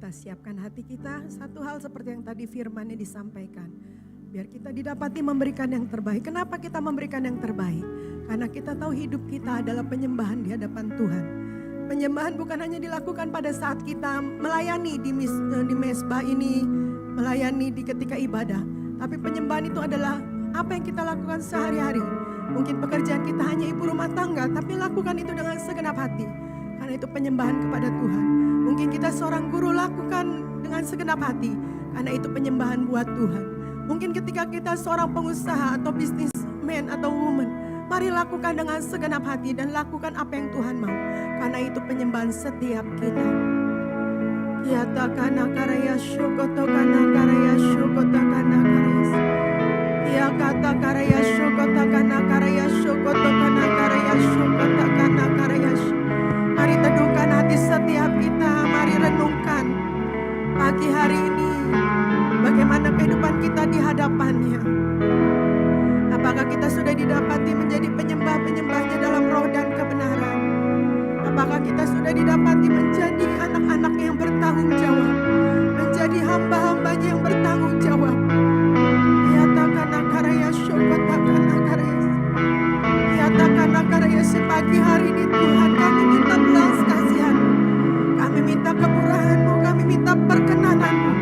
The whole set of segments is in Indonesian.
kita siapkan hati kita, satu hal seperti yang tadi firman-Nya disampaikan. Biar kita didapati memberikan yang terbaik. Kenapa kita memberikan yang terbaik? Karena kita tahu hidup kita adalah penyembahan di hadapan Tuhan. Penyembahan bukan hanya dilakukan pada saat kita melayani di mesbah ini, melayani di ketika ibadah. Tapi penyembahan itu adalah apa yang kita lakukan sehari-hari. Mungkin pekerjaan kita hanya ibu rumah tangga, tapi lakukan itu dengan segenap hati. Karena itu penyembahan kepada Tuhan. Mungkin kita seorang guru, lakukan dengan segenap hati. Karena itu penyembahan buat Tuhan. Mungkin ketika kita seorang pengusaha atau businessman atau woman, mari lakukan dengan segenap hati dan lakukan apa yang Tuhan mau. Karena itu penyembahan setiap kita. Kiata kana karaya shokoto kana karaya shokoto kana karaya. Kia kata karaya shokoto kana karaya shokoto kana karaya shokoto kana karaya. Mari teduhkan hati setiap kita, mari renungkan pagi hari ini bagaimana kehidupan kita di hadapannya. Apakah kita sudah didapati menjadi penyembah-penyembahnya dalam roh dan kebenaran? Apakah kita sudah didapati menjadi anak-anak yang bertanggung jawab, menjadi hamba-hambanya yang bertanggung jawab? Yatakan karya syukatakan karya. Yatakan karya sepagi hari ini Tuhan, kami minta belas kasihan, kami minta kemurahan-Mu, kami minta perkenanan-Mu,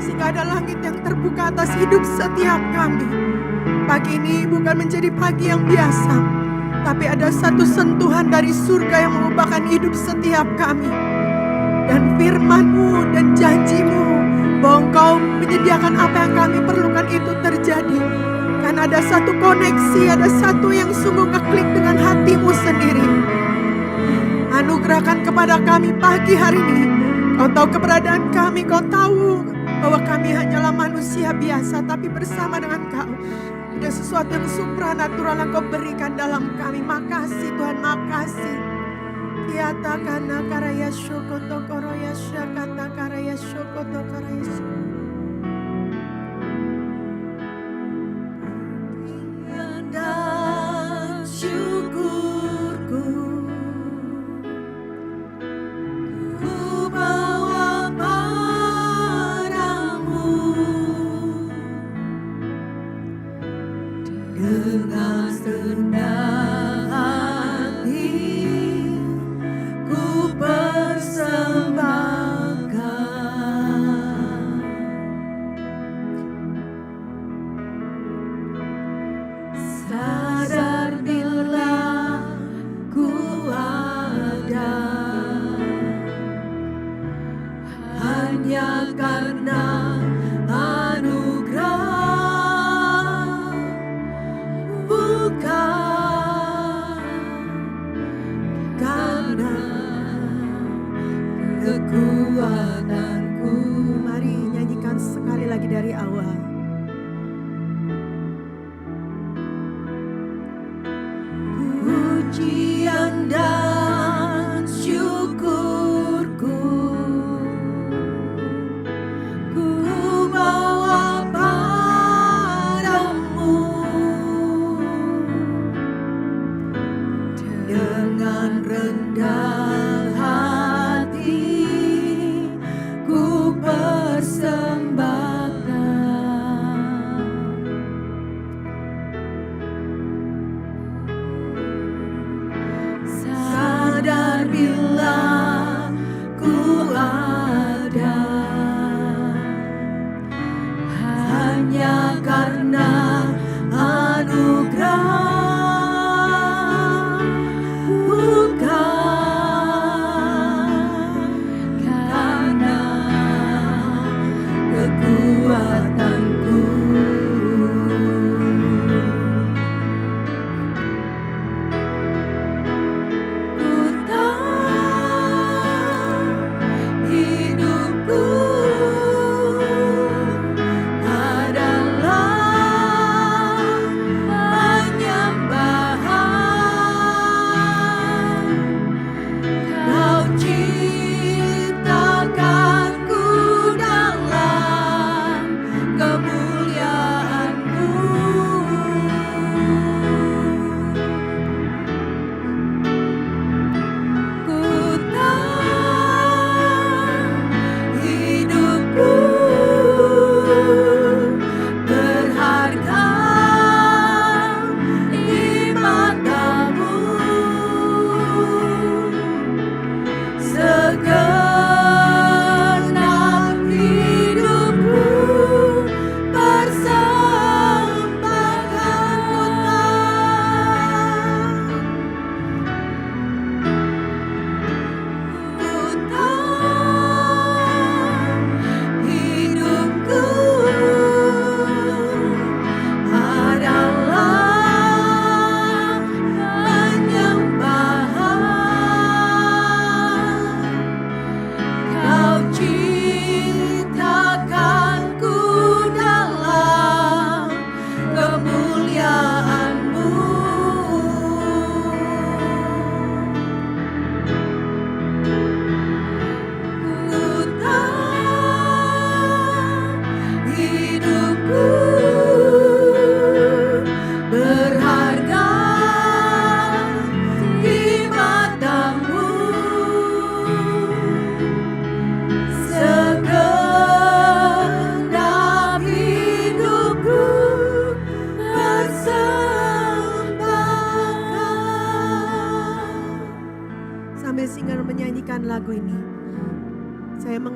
sehingga ada langit yang terbuka atas hidup setiap kami. Pagi ini bukan menjadi pagi yang biasa, tapi ada satu sentuhan dari surga yang mengubahkan hidup setiap kami. Dan firman-Mu dan janji-Mu bahwa Engkau menyediakan apa yang kami perlukan itu terjadi. Karena ada satu koneksi, ada satu yang sungguh ngeklik dengan hati-Mu sendiri. Anugerahkan kepada kami pagi hari ini. Kau tahu keberadaan kami, Kau tahu bahwa kami hanyalah manusia biasa, tapi bersama dengan Kau ada sesuatu yang supranatural yang Kau berikan dalam kami. Makasih Tuhan, makasih. Kiata kana karaya shokoto koroya syakata karaya shokoto karaya. Dan syukurku ku bawa padamu dengan senang hati ku persembahkan. Sadar bila ku ada hanya karena anugerah, bukan karena kekuatanku. Mari nyanyikan sekali lagi dari awal. Pujian dan syukurku ku bawa padamu dengan rendah hati ku persembahkan.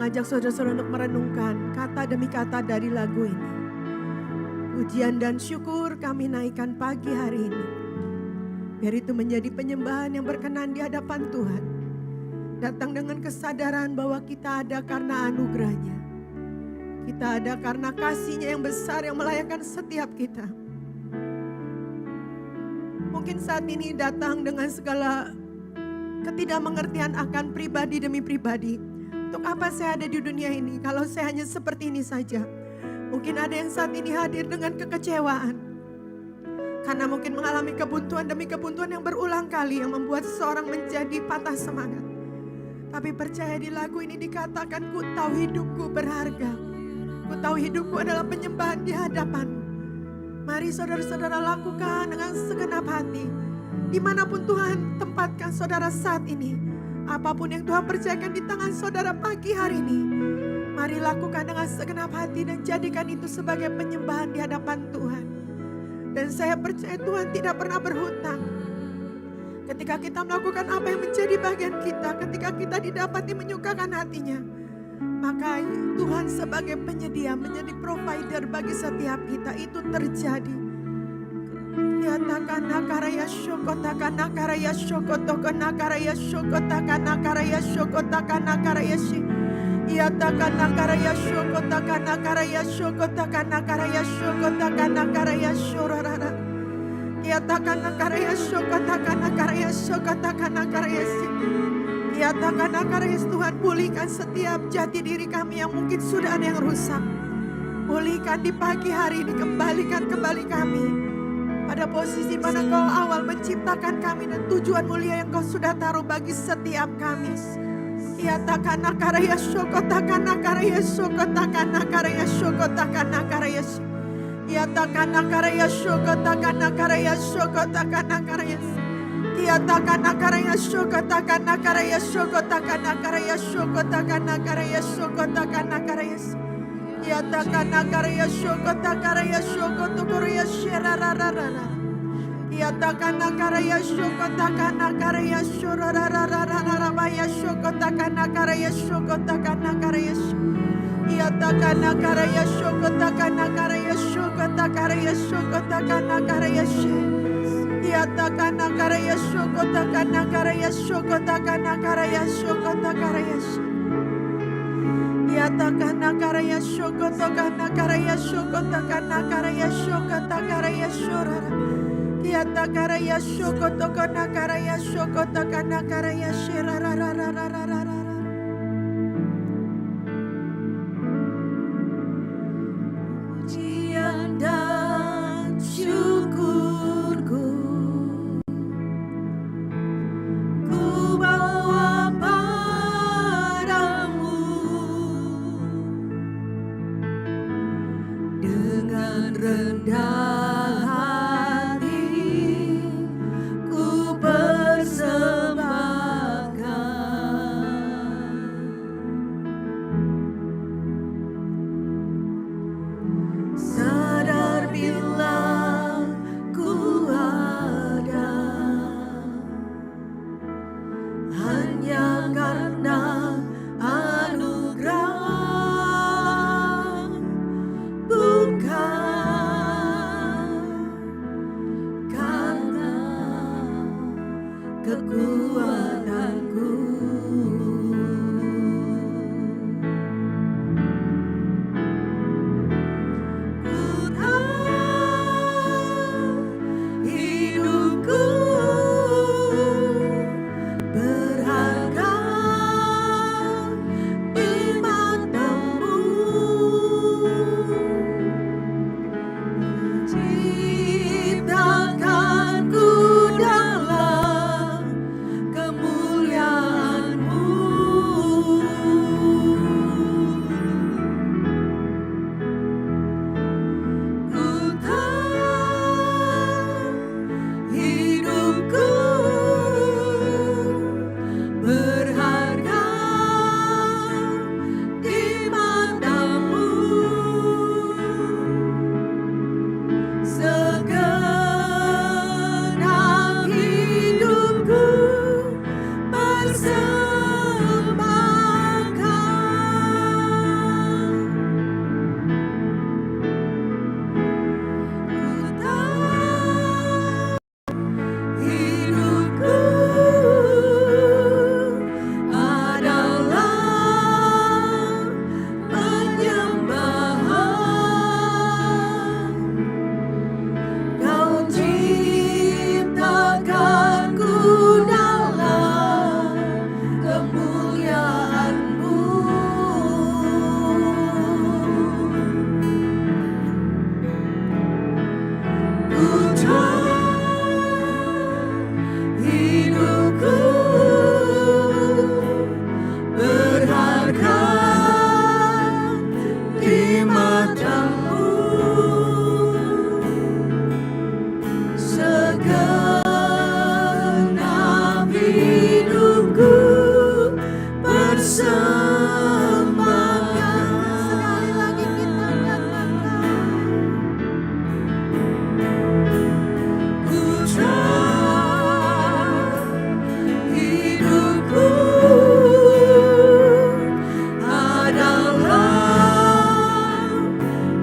mengajak saudara-saudara untuk merenungkan kata demi kata dari lagu ini. Pujian dan syukur kami naikkan pagi hari ini. Biar itu menjadi penyembahan yang berkenan di hadapan Tuhan. Datang dengan kesadaran bahwa kita ada karena anugerah-Nya. Kita ada karena kasih-Nya yang besar yang melayakkan setiap kita. Mungkin saat ini datang dengan segala ketidakmengertian akan pribadi demi pribadi. Untuk apa saya ada di dunia ini kalau saya hanya seperti ini saja? Mungkin ada yang saat ini hadir dengan kekecewaan. Karena mungkin mengalami kebuntuan demi kebuntuan yang berulang kali yang membuat seseorang menjadi patah semangat. Tapi percaya di lagu ini dikatakan, ku tahu hidupku berharga. Ku tahu hidupku adalah penyembahan di hadapan-Mu. Mari saudara-saudara lakukan dengan segenap hati. Dimanapun Tuhan tempatkan saudara saat ini. Apapun yang Tuhan percayakan di tangan saudara pagi hari ini. Mari lakukan dengan segenap hati dan jadikan itu sebagai penyembahan di hadapan Tuhan. Dan saya percaya Tuhan tidak pernah berhutang. Ketika kita melakukan apa yang menjadi bagian kita, ketika kita didapati menyukakan hatinya, maka Tuhan sebagai penyedia menjadi provider bagi setiap kita. Itu terjadi. Nyatakan nakaraya syokota nakaraya syokotoko nakaraya syokota nakaraya syokota nakaraya shi. Nyatakan nakaraya syokota nakaraya syokota nakaraya syokota nakaraya shorara. Nyatakan nakaraya syokota nakaraya syokota nakaraya shi. Nyatakan nakaraya Tuhan, pulihkan setiap jati diri kami yang mungkin sudah ada yang rusak. Pulihkan di pagi hari ini, kembalikan kembali kami pada posisi mana Kau awal menciptakan kami dan tujuan mulia yang Kau sudah taruh bagi setiap kami. Nyatakan nakaraya syokota nakaraya syokota nakaraya syokota nakaraya shi. Nyatakan nakaraya syokota nakaraya syokota nakaraya shi. Nyatakan nakaraya syokota nakaraya syokota nakaraya syokota nakaraya syokota nakaraya shi. Nyatakan nakaraya syokota nakaraya syokota nakaraya shirararara. Nyatakan nakaraya syokota nakaraya shorararara baya syokota nakaraya syokota nakaraya shi. Nyatakan nakaraya syokota nakaraya syokota nakaraya syokota nakaraya shi. Nyatakan nakaraya syokota nakaraya syokota nakaraya syokota nakaraya shi. Nyatakan nakaraya syokota nakaraya syokota nakaraya syokota nakaraya shorara. Nyatakan syokota nakaraya syokota nakaraya shirarararararara. Pujian dan syukurku ku bawa padamu dengan rendah hati ku persembahkan. Sadar bila ku ada hanya karena anugerah, bukan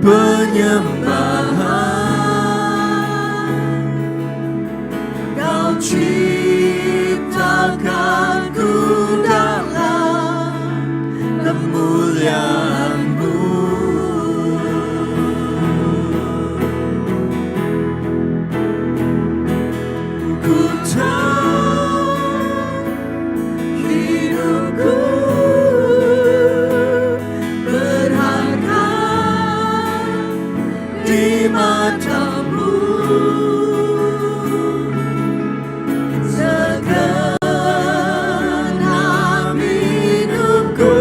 penyembahan. Kau ciptakanku dalam kemuliaan-Mu. Ku tahu hidupku berharga di mata-Mu. Segenap hidupku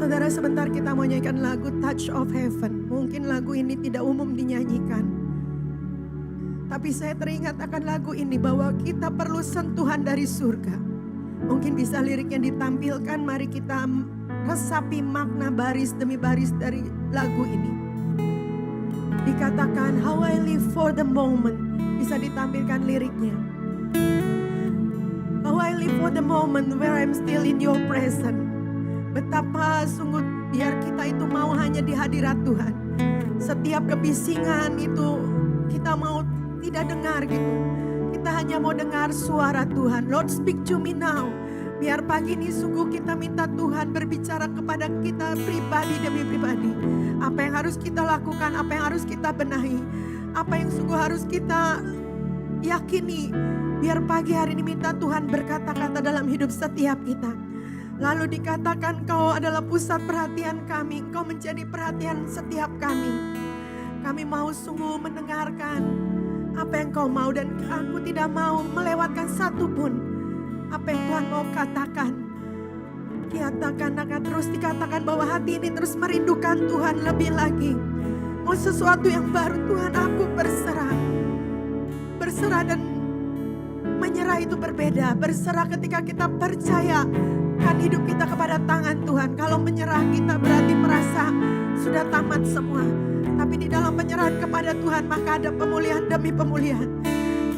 Saudara, sebentar kita mau nyanyikan lagu Touch of Heaven. Mungkin lagu ini tidak umum dinyanyikan, tapi saya teringat akan lagu ini bahwa kita perlu sentuhan dari surga. Mungkin bisa liriknya ditampilkan, mari kita resapi makna baris demi baris dari lagu ini. Dikatakan, how I live for the moment. Bisa ditampilkan liriknya. How I live for the moment where I'm still in your presence. Betapa sungguh biar kita itu mau hanya di hadirat Tuhan. Setiap kebisingan itu kita mau tidak dengar gitu. Kita hanya mau dengar suara Tuhan. Lord, speak to me now. Biar pagi ini sungguh kita minta Tuhan berbicara kepada kita pribadi demi pribadi. Apa yang harus kita lakukan, apa yang harus kita benahi, apa yang sungguh harus kita yakini. Biar pagi hari ini minta Tuhan berkata-kata dalam hidup setiap kita. Lalu dikatakan, Kau adalah pusat perhatian kami, Kau menjadi perhatian setiap kami. Kami mau sungguh mendengarkan apa yang Kau mau, dan aku tidak mau melewatkan satu pun apa yang Tuhan mau katakan. Akan terus dikatakan bahwa hati ini terus merindukan Tuhan lebih lagi. Mau sesuatu yang baru, Tuhan, aku berserah. Berserah dan menyerah itu berbeda. Berserah ketika kita percaya kan hidup kita kepada tangan Tuhan. Kalau menyerah kita berarti merasa sudah tamat semua. Tapi di dalam penyerahan kepada Tuhan maka ada pemulihan demi pemulihan.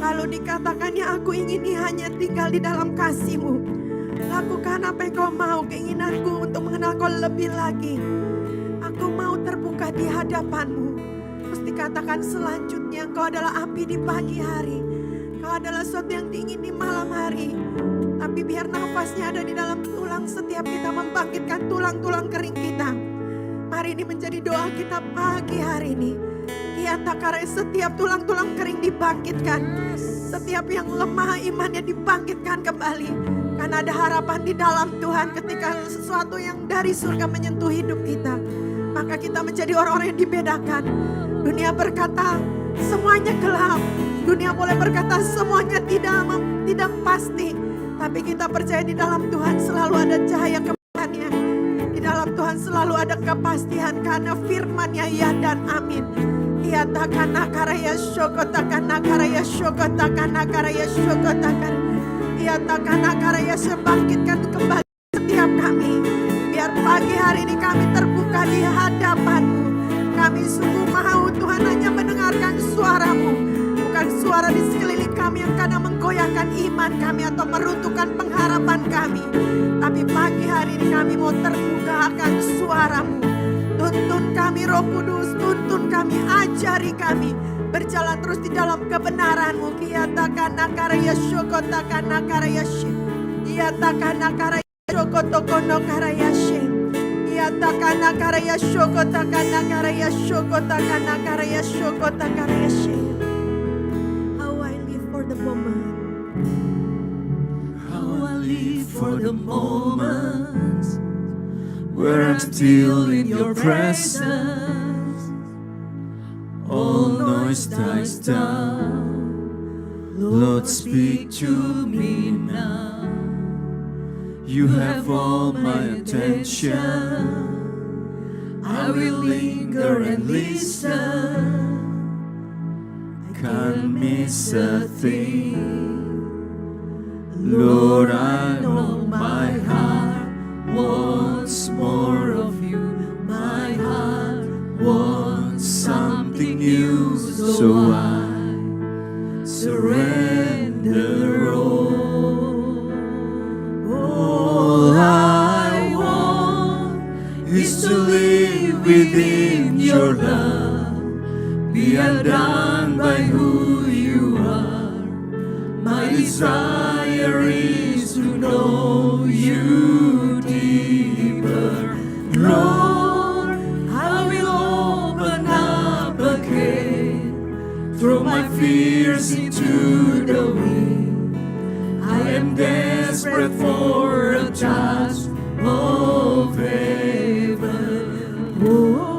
Lalu dikatakannya, aku ingin hanya tinggal di dalam kasih-Mu. Lakukan apa yang Kau mau, keinginanku untuk mengenal Kau lebih lagi. Aku mau terbuka di hadapan-Mu. Terus dikatakan selanjutnya, Kau adalah api di pagi hari. Kau adalah sesuatu yang dingin di malam hari. Tapi biar nafasnya ada di dalam tulang, setiap kita membangkitkan tulang-tulang kering kita. hari ini menjadi doa kita pagi hari ini. Karena setiap tulang-tulang kering dibangkitkan. Setiap yang lemah imannya dibangkitkan kembali. Karena ada harapan di dalam Tuhan ketika sesuatu yang dari surga menyentuh hidup kita. Maka kita menjadi orang-orang yang dibedakan. Dunia berkata semuanya gelap. Dunia boleh berkata semuanya tidak pasti. Tapi kita percaya di dalam Tuhan selalu ada cahaya kebenarannya. Di dalam Tuhan selalu ada kepastian karena firman-Nya ya dan amin. Ya takana karaya shokotakana karaya shokotakana karaya shokotakana. Ya takana karaya sebangkitkan kembali setiap kami. Biar pagi hari ini kami terbuka di hadapan-Mu. Kami sungguh mau Tuhan hanya mendengarkan suara-Mu. Bukan suara di sekeliling kami yang kadang menggoyahkan iman kami atau meruntuhkan pengharapan kami. Tapi pagi hari ini kami mau terbuka akan suara-Mu. Tuntun kami Roh Kudus, tuntun kami, ajari kami. Berjalan terus di dalam kebenaran-Mu. Kiyatakana karaya shokotakana karaya she. Kiyatakana karaya shokotokono karaya she. Kiyatakana karaya shokotakana karaya shokotakana karaya shokotakana she. How I live for the moment. How I live for the moments where I'm still in your presence. All noise dies down. Lord, speak to me now. You have all my attention. I will linger and listen. Can't miss a thing. Lord, I know my heart wants more of you. My heart wants something new, so I surrender all. All I want is to live within your love, be undone by who you are. My desire is to know you deeper. Lord, I will open up again, throw my fears into the wind. I am desperate for a touch of heaven. Oh.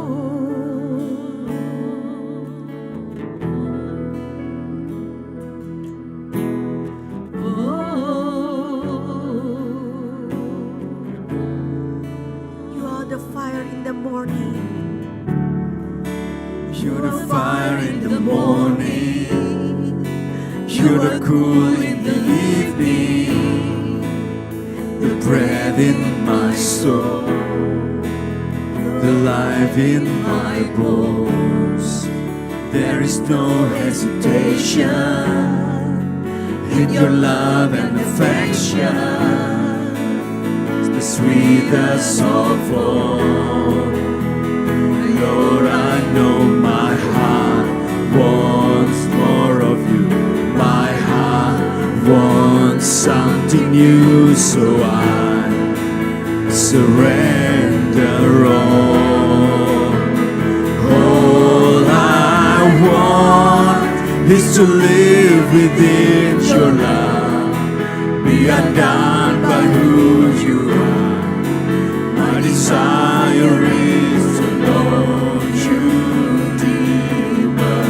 You're the fire in the morning. You're the cool in the evening. The breath in my soul, the life in my bones. There is no hesitation in your love and affection. It's the sweetest of all. Lord, I know my heart wants more of you. My heart wants something new, so I surrender all. All I want is to live within your love, be undone by who you are. My desire is to know you deeper.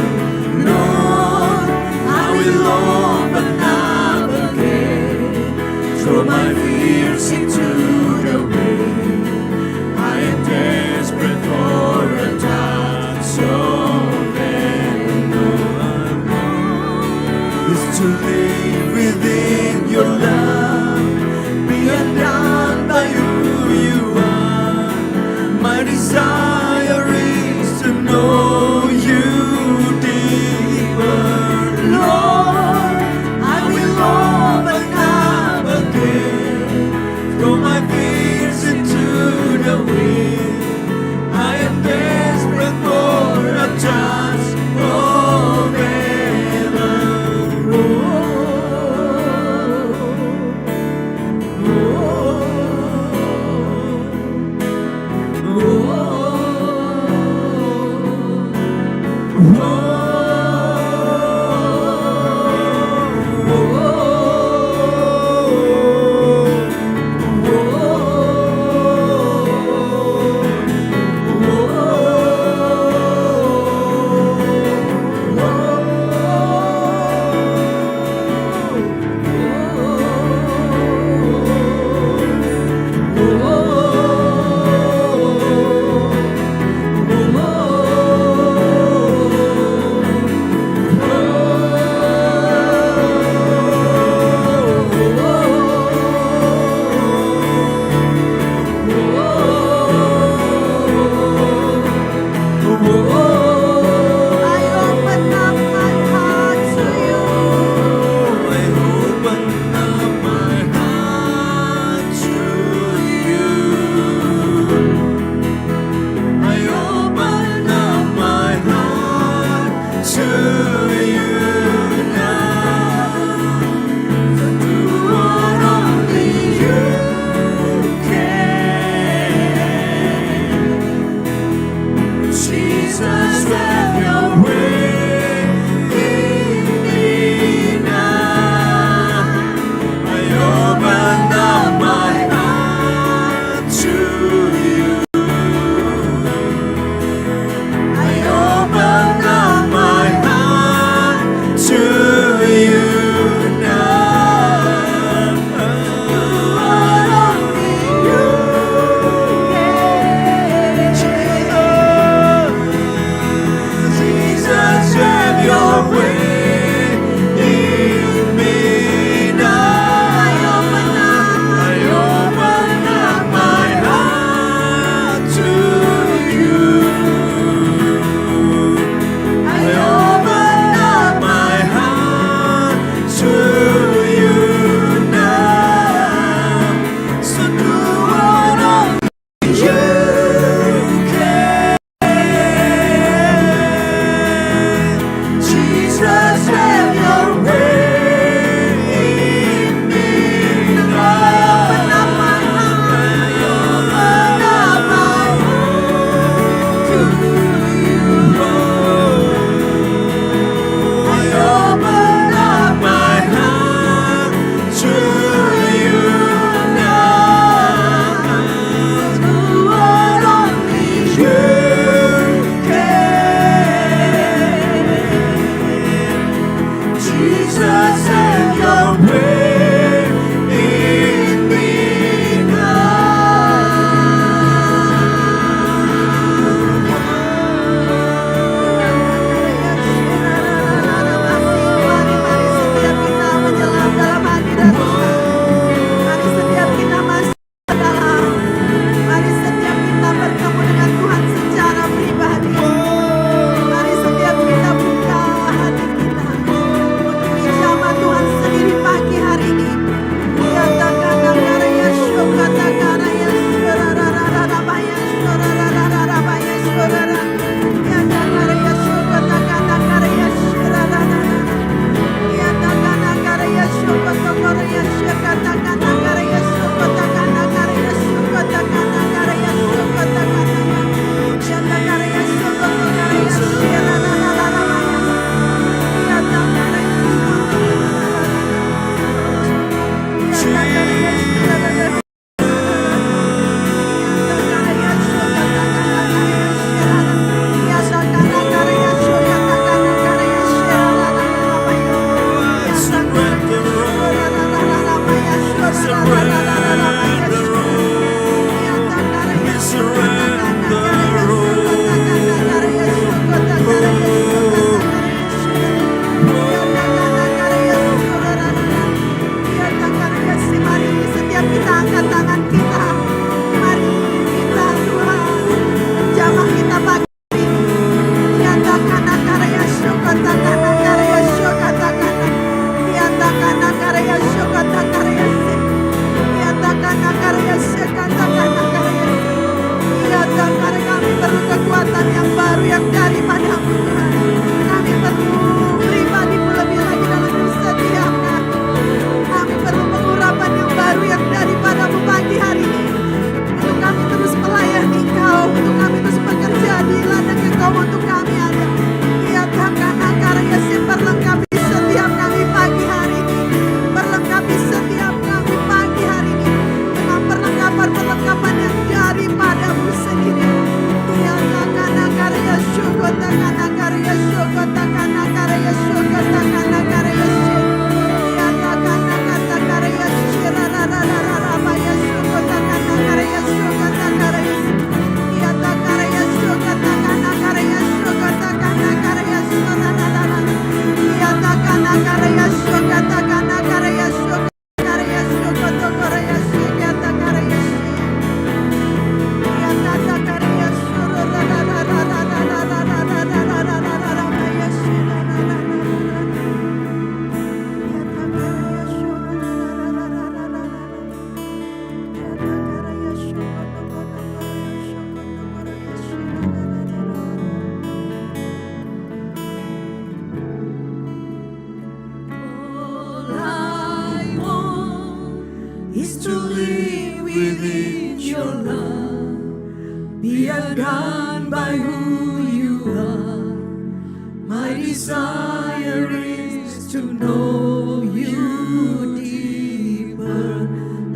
Lord, I will open up again, throw my fears into the wind. I am desperate for a touch of heaven. Is to live within your love, be undone by who you are. My desire is to know you deeper. Lord, I will open up again, throw my fears into the wind. I am desperate for a touch of heaven. Oh, oh, oh, oh. kepadamu sendiri. Tiada kana karya syukur takana karya syukur takana karya syukur takana karya syukur. Tiada kana kata karya syukur rararararabaya syukur takana karya syukur takana. Tiada karya syukur takana karya syukur takana karya syukur rarararara. Tiada kana karya syukur takana karya syukur karya syukur karya syukur karya syukur. All I want is to live within your love, be undone by who you are. My desire is to know you deeper,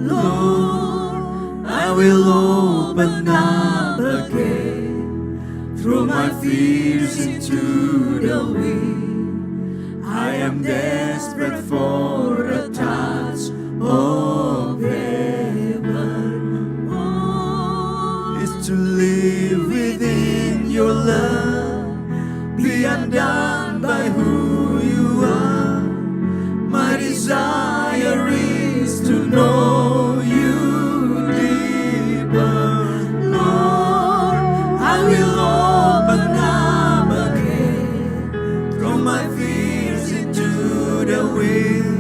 Lord. I will open up again, throw my fears into the wind. I am desperate for a touch of heaven. Oh, is to live within your love, be undone by who you are. My desire is to know you deeper, Lord. I will open up again, throw my fears into the wind.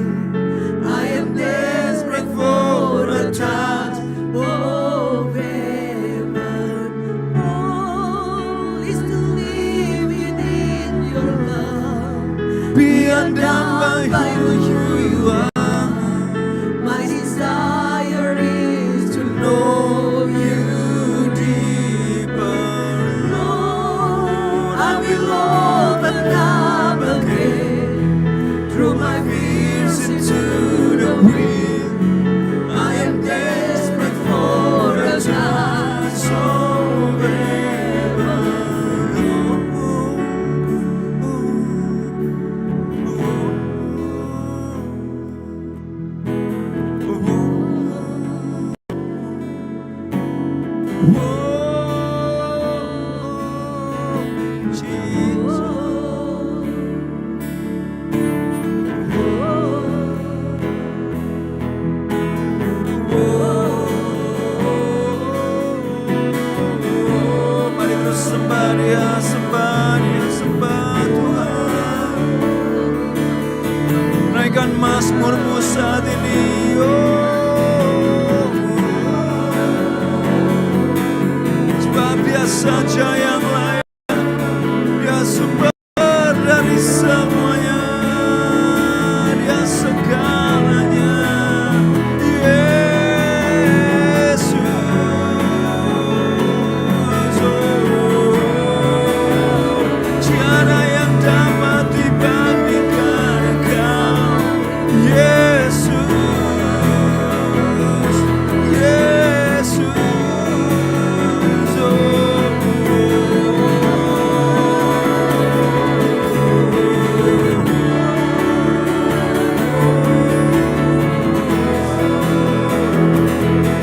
I am desperate for a touch of heaven. Oh, is to live within your love, be undone by who you are. My desire is to know you deeper, Lord. I will open up again, throw my fears into the wind. I am desperate for a touch of heaven. Mari terus sembah Dia, sembah Dia, sembah Tuhan. Naikkan mazmurmu saat ini. Sebab Dia saja yang layak, Dia sumber dari semuanya, Dia segalanya. Tiada yang dapat dibandingkan Engkau, Yesus, Yesus.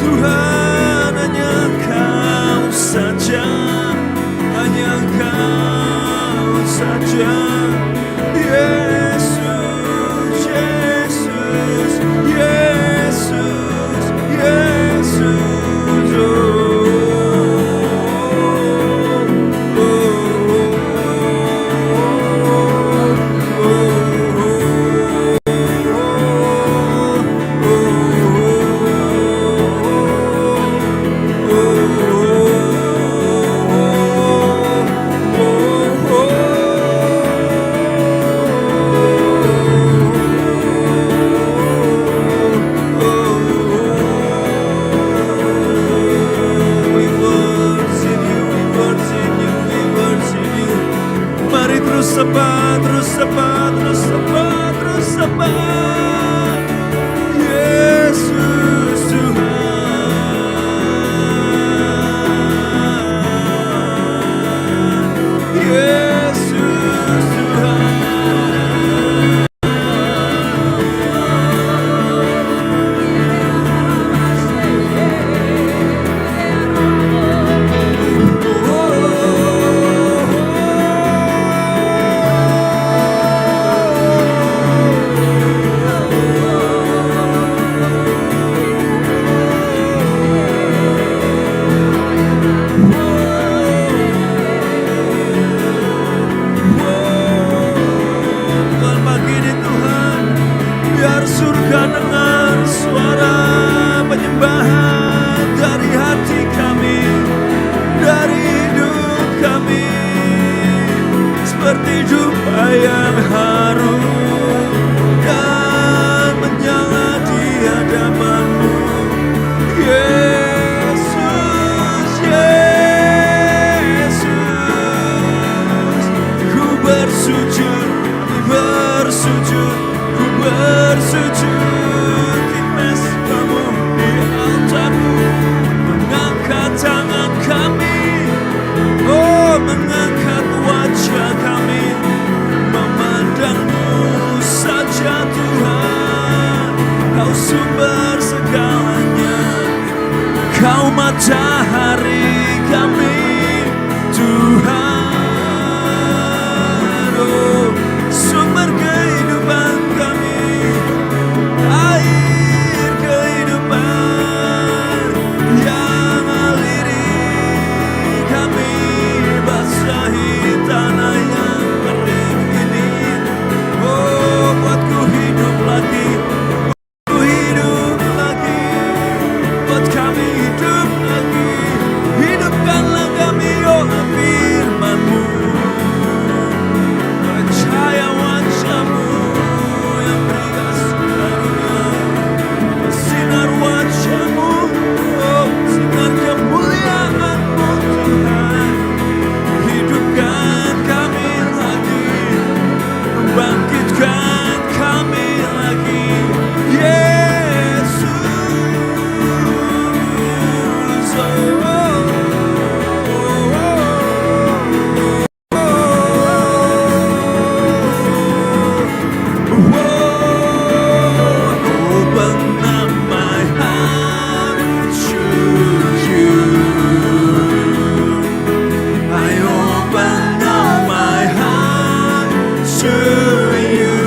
Tuhan, hanya Engkau saja, hanya Engkau saja, Yesus, Yesus, Yesus, Yesus. Mari terus sembah, terus sembah, terus sembah, terus sembah. Yesus Tuhan. hati kami, dari hidup kami, seperti jubah yang harum dan menyala di hadapan-Mu. Yesus, Yesus, ku bersujud, bersujud, ku bersujud di mezbamu, di altar-Mu, mengangkat tangan kami, oh mengangkat wajah kami, memandang-Mu saja Tuhan. Kau sumber segalanya, Kau matahari kami, Tuhan. Oh, sumber kehidupan kami, air kehidupan yang aliri kami, basahi tanah yang kering ini. Oh, buatku hidup lagi, buatku hidup lagi, buat kami hidup lagi. Hidupkanlah kami oleh firman-Mu, oleh cahaya wajah-Mu yang beri kasih karunia, sinar wajah-Mu, oh sinar kemuliaan-Mu Tuhan. Hidupkan kami lagi, bangkitkan kami lagi, Yesus. Oh, open up my heart to You. I open up my heart to You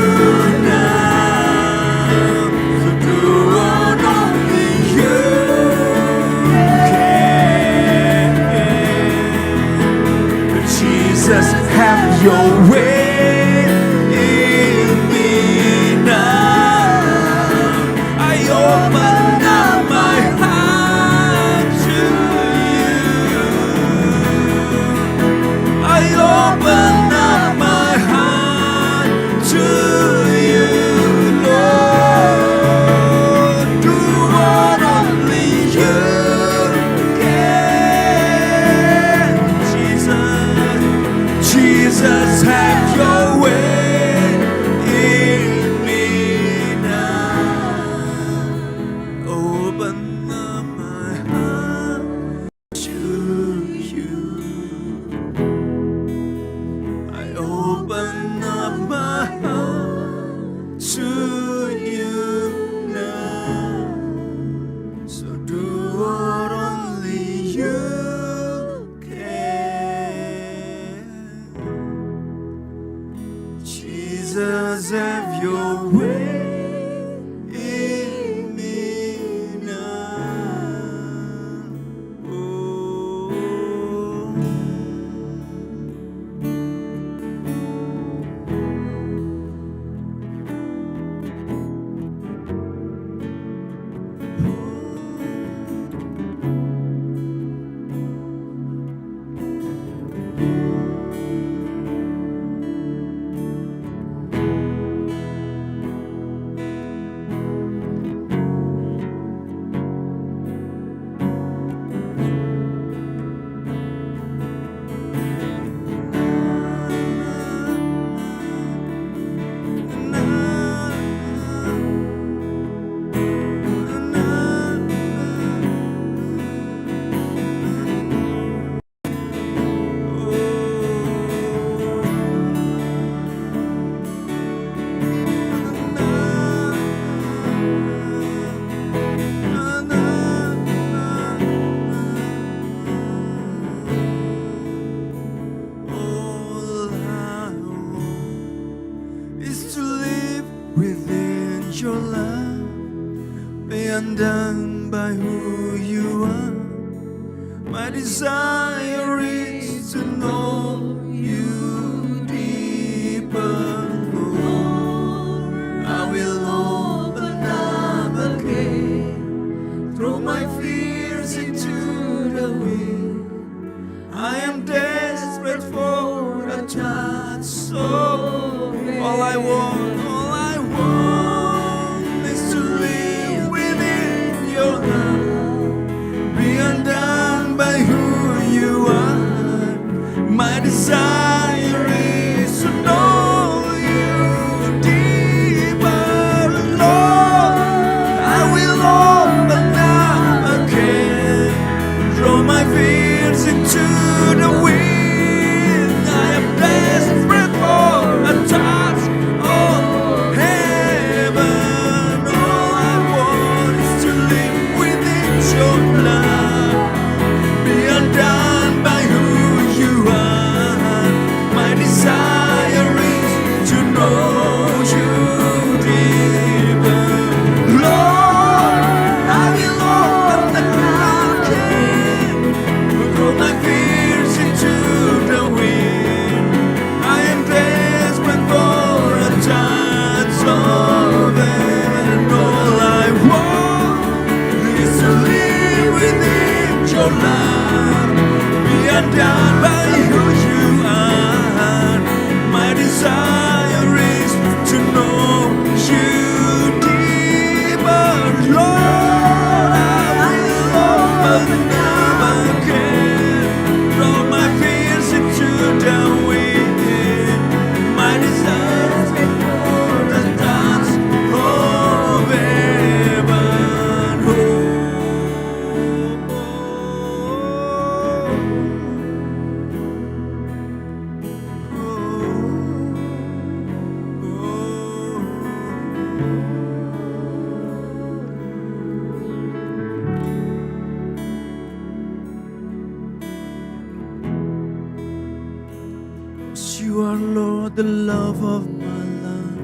now, to do what only You can. Jesus, have Your way in me now. I open up my heart to You. I open up my heart to You, Lord. Do what only You can. Jesus, have Your way in me now. Open up my heart to You. I open up my heart to You now. So do what only You can. Jesus, have Your way in me now. Oh. undone by who you are. My desire is to know you deeper. I will open up again, throw my fears into the wind. I am desperate for a touch. So all I want is to live within your love, be undone by who you are. My desire is to know you deeper, Lord. I will open up again, throw my fears into the wind. I am desperate for a touch of heaven. All I want is to live within your love, be undone by who you are. My desire is to know you deeper, Lord. I will open the curtain, throw my fears into the wind. I am desperate for a touch of heaven. All I want is to live within your love, be undone by who you are. My desire is to know you deeper, Lord. I will open up again, throw my fears into the wind. My desire is for the touch of heaven. You are, Lord, the love of my life.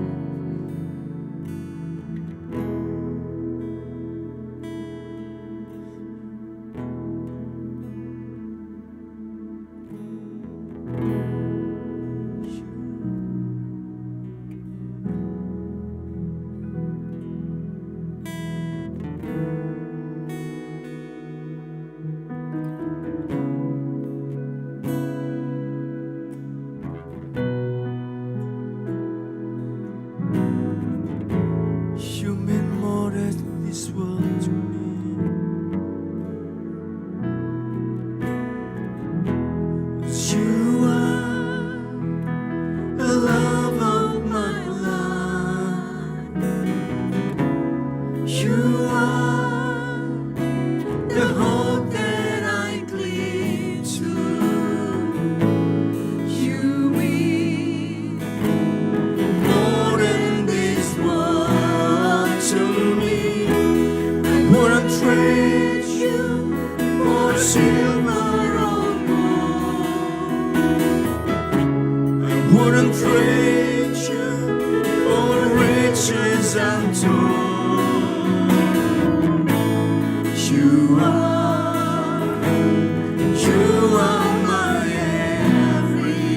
You mean more than this world to me. You are the love of my life. You are the hope that I cling to. You mean more than this world to me. I wouldn't trade you for silver or gold. I wouldn't trade you for riches untold. You are my everything.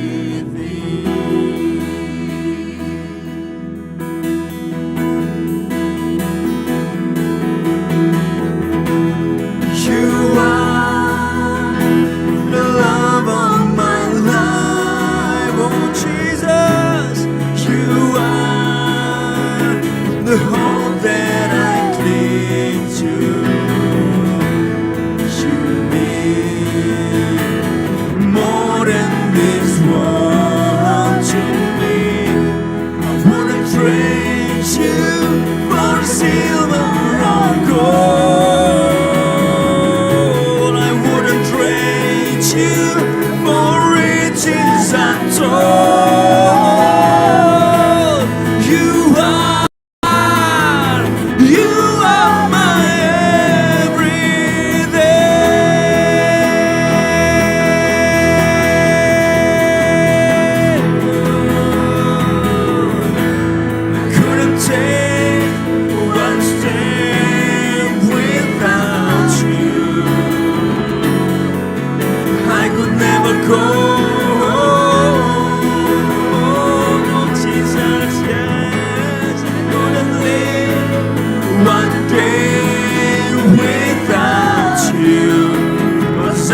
You are the love of my life, oh Jesus. You are the hope that I cling to. You mean more than this world to me. I wouldn't trade you for silver or gold. I wouldn't trade you for riches untold. You are my everything. I couldn't take one step without you. I could never go. Oh, Jesus, yes. I couldn't live one day without you. 'Cause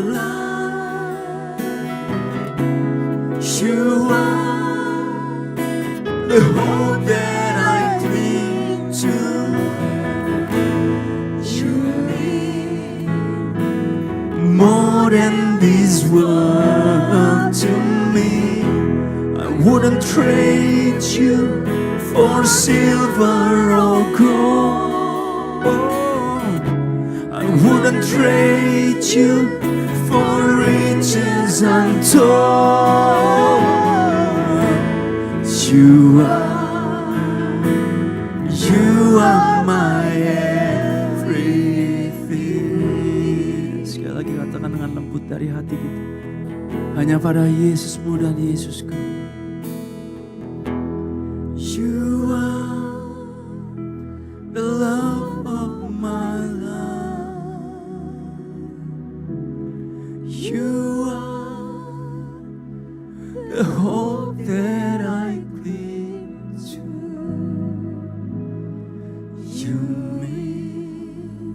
life. You are the hope that I cling to. You mean more than this world to me. I wouldn't trade you for silver or gold. I wouldn't trade you for riches untold. You are my everything. Sekali lagi katakan dengan lembut dari hati kita. Hanya pada Yesusmu dan Yesusku. You are the love of my life. You are the hope that I cling to. You mean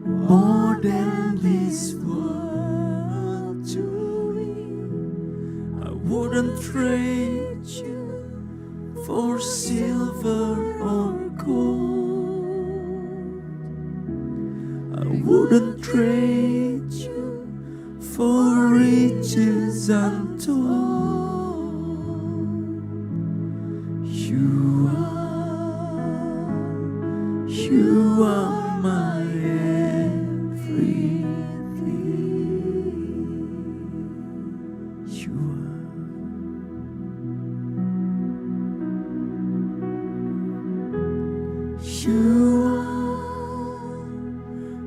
more than this world to me. I wouldn't trade you for silver or gold. I wouldn't trade you for riches untold. You are my everything. You are. You are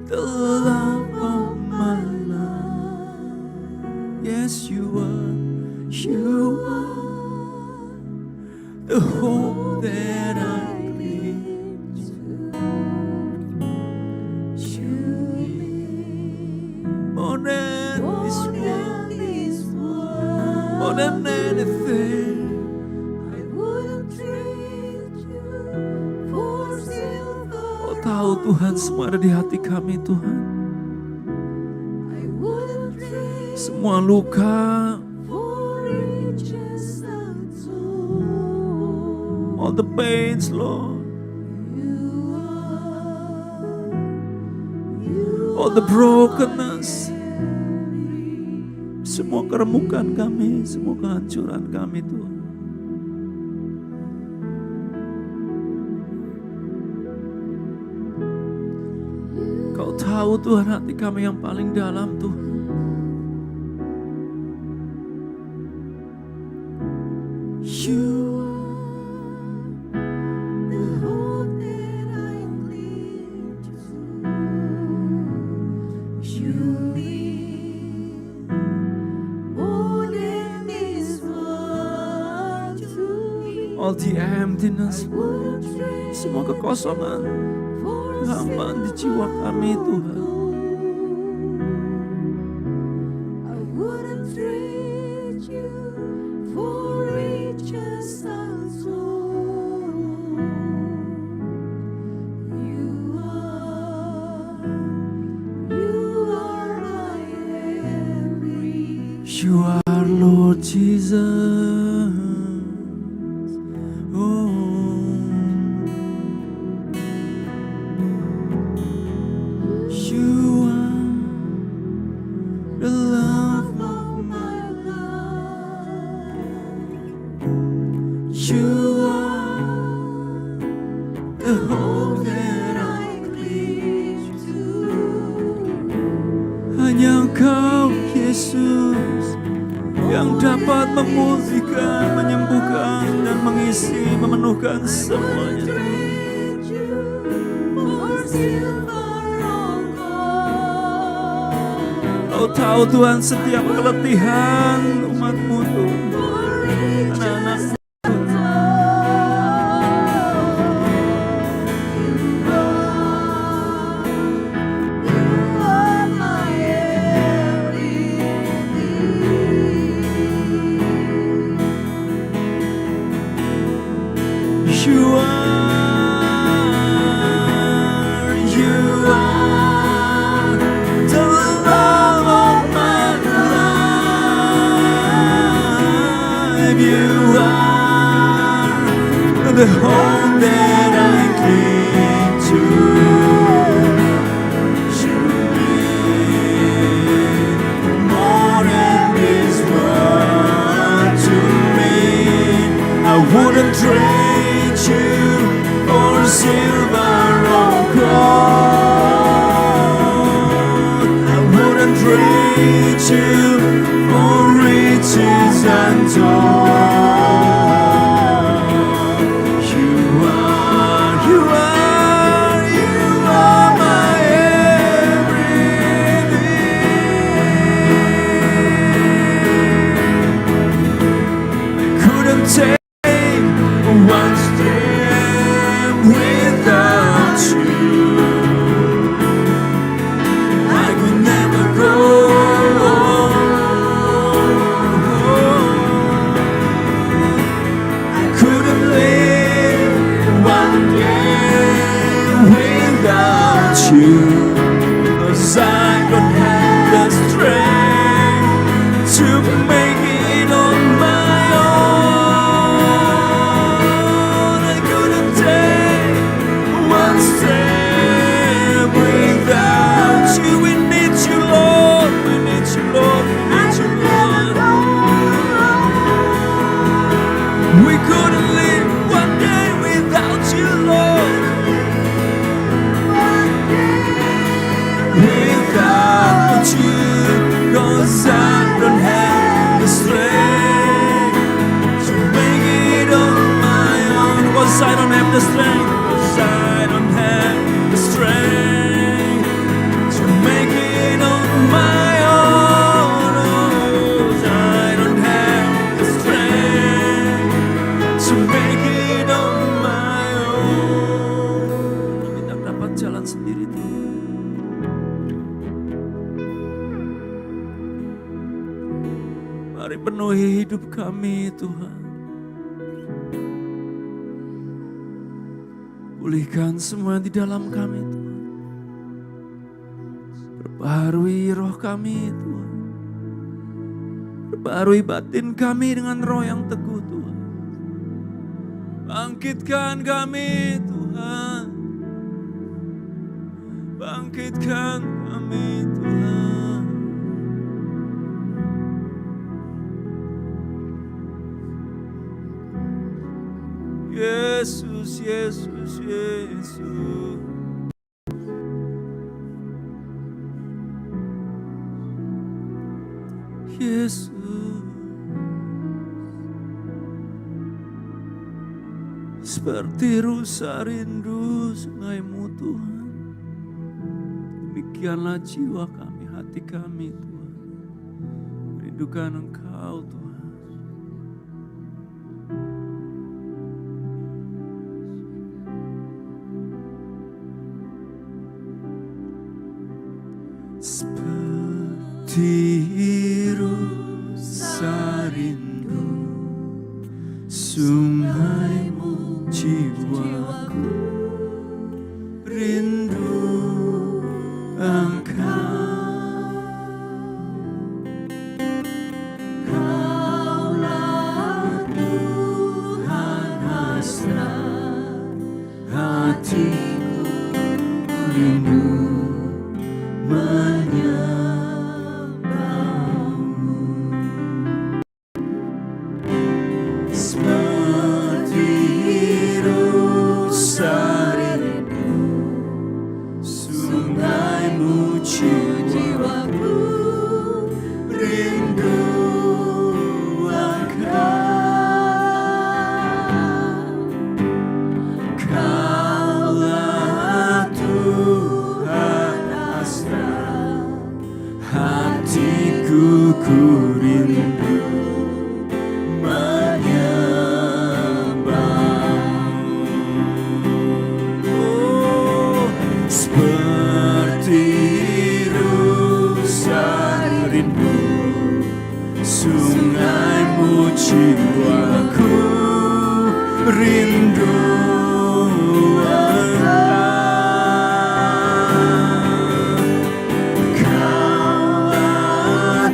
the love of my life. Yes, you are. You are the hope that I cling to. You mean more than this world, more than anything. Tahu Tuhan, semua ada di hati kami Tuhan. Semua luka, all the pains, Lord, all the brokenness, semua keremukan kami, semua kehancuran kami Tuhan. Tahu Tuhan hati kami yang paling dalam Tuhan. You are the hope that I cling to. You mean more than this world to me. All the emptiness, semua kekosongan, hambaan di jiwa kami Tuhan. I wouldn't trade you for riches untold. You are my everything. You are Lord Jesus. Oh. Memulihkan, menyembuhkan, dan mengisi, memenuhkan semuanya. Kau tahu Tuhan setiap keletihan umat-Mu Tuhan, anak-anak-Mu. You are the love the home that I cling to. You mean more than this world to me. I wouldn't trade you for silver or gold. I wouldn't trade you for riches untold. Take one step without you. I could never go. I couldn't live one day without you. 'Cause I don't have the strength to make it on my own. We couldn't live one day without you, Lord. Without you, 'cause I don't have the strength to make it on my own. 'Cause I don't have the strength. 'Cause I don't have the strength to make it on my own. 'Cause I don't have the strength to make it on my own. Kami tak dapat jalan sendiri, Tuhan. Mari penuhi hidup kami, Tuhan. Pulihkan semua di dalam kami, Tuhan. Perbaharui roh kami, Tuhan. Perbaharui batin kami dengan roh yang teguh, Tuhan. Bangkitkan kami, Tuhan. Bangkitkan kami, Tuhan. Yesus, Yesus, Yesus. Yesus. Seperti rusa rindu sungaimu, Tuhan. Demikianlah jiwa kami, hati kami, Tuhan. Merindukan Engkau, Tuhan. Seperti rusa rindu sungaimu, jiwaku rindu Engkau. Kaulah Tuhan hasrat hatiku, rindu menyembahmu. Seperti rusa rindu sungaimu, jiwaku rindu Engkau. Kaulah Tuhan hasrat hatiku, ku rindu menyembahmu. Oh, seperti rusa rindu sungaimu, jiwaku rindu Engkau. Kaulah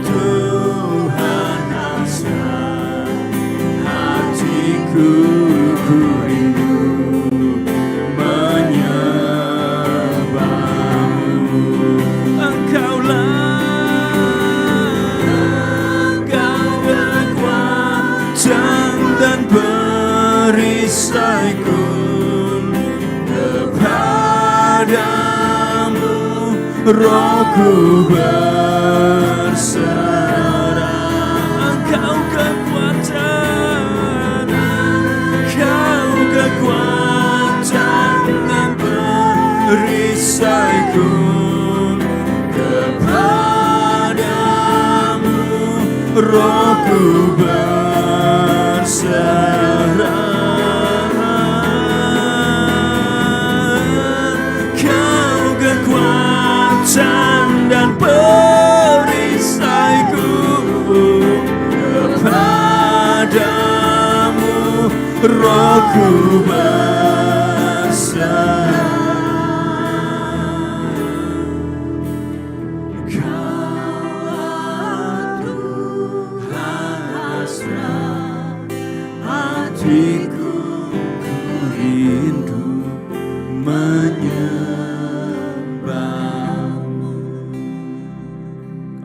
Tuhan hasrat hatiku, ku rindu Rohku berserah. Engkau kekuatan, Engkau kekuatan dan perisaiku. Kepadamu Rohku berserah. Kau kekuatan dan perisaiku. Kepadamu Rohku berserah. Hatiku ku rindu menyembahmu.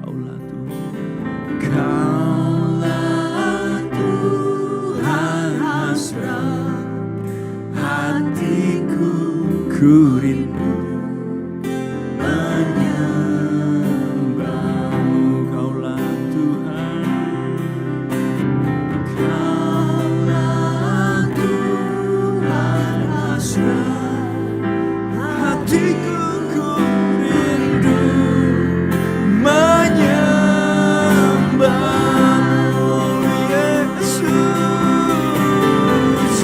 Kaulah Tuhan, Kaulah Tuhan hasrat hatiku, ku rindu menyembahmu. Kaulah Tuhan, hatiku ku rindu menyembahmu. Yesus,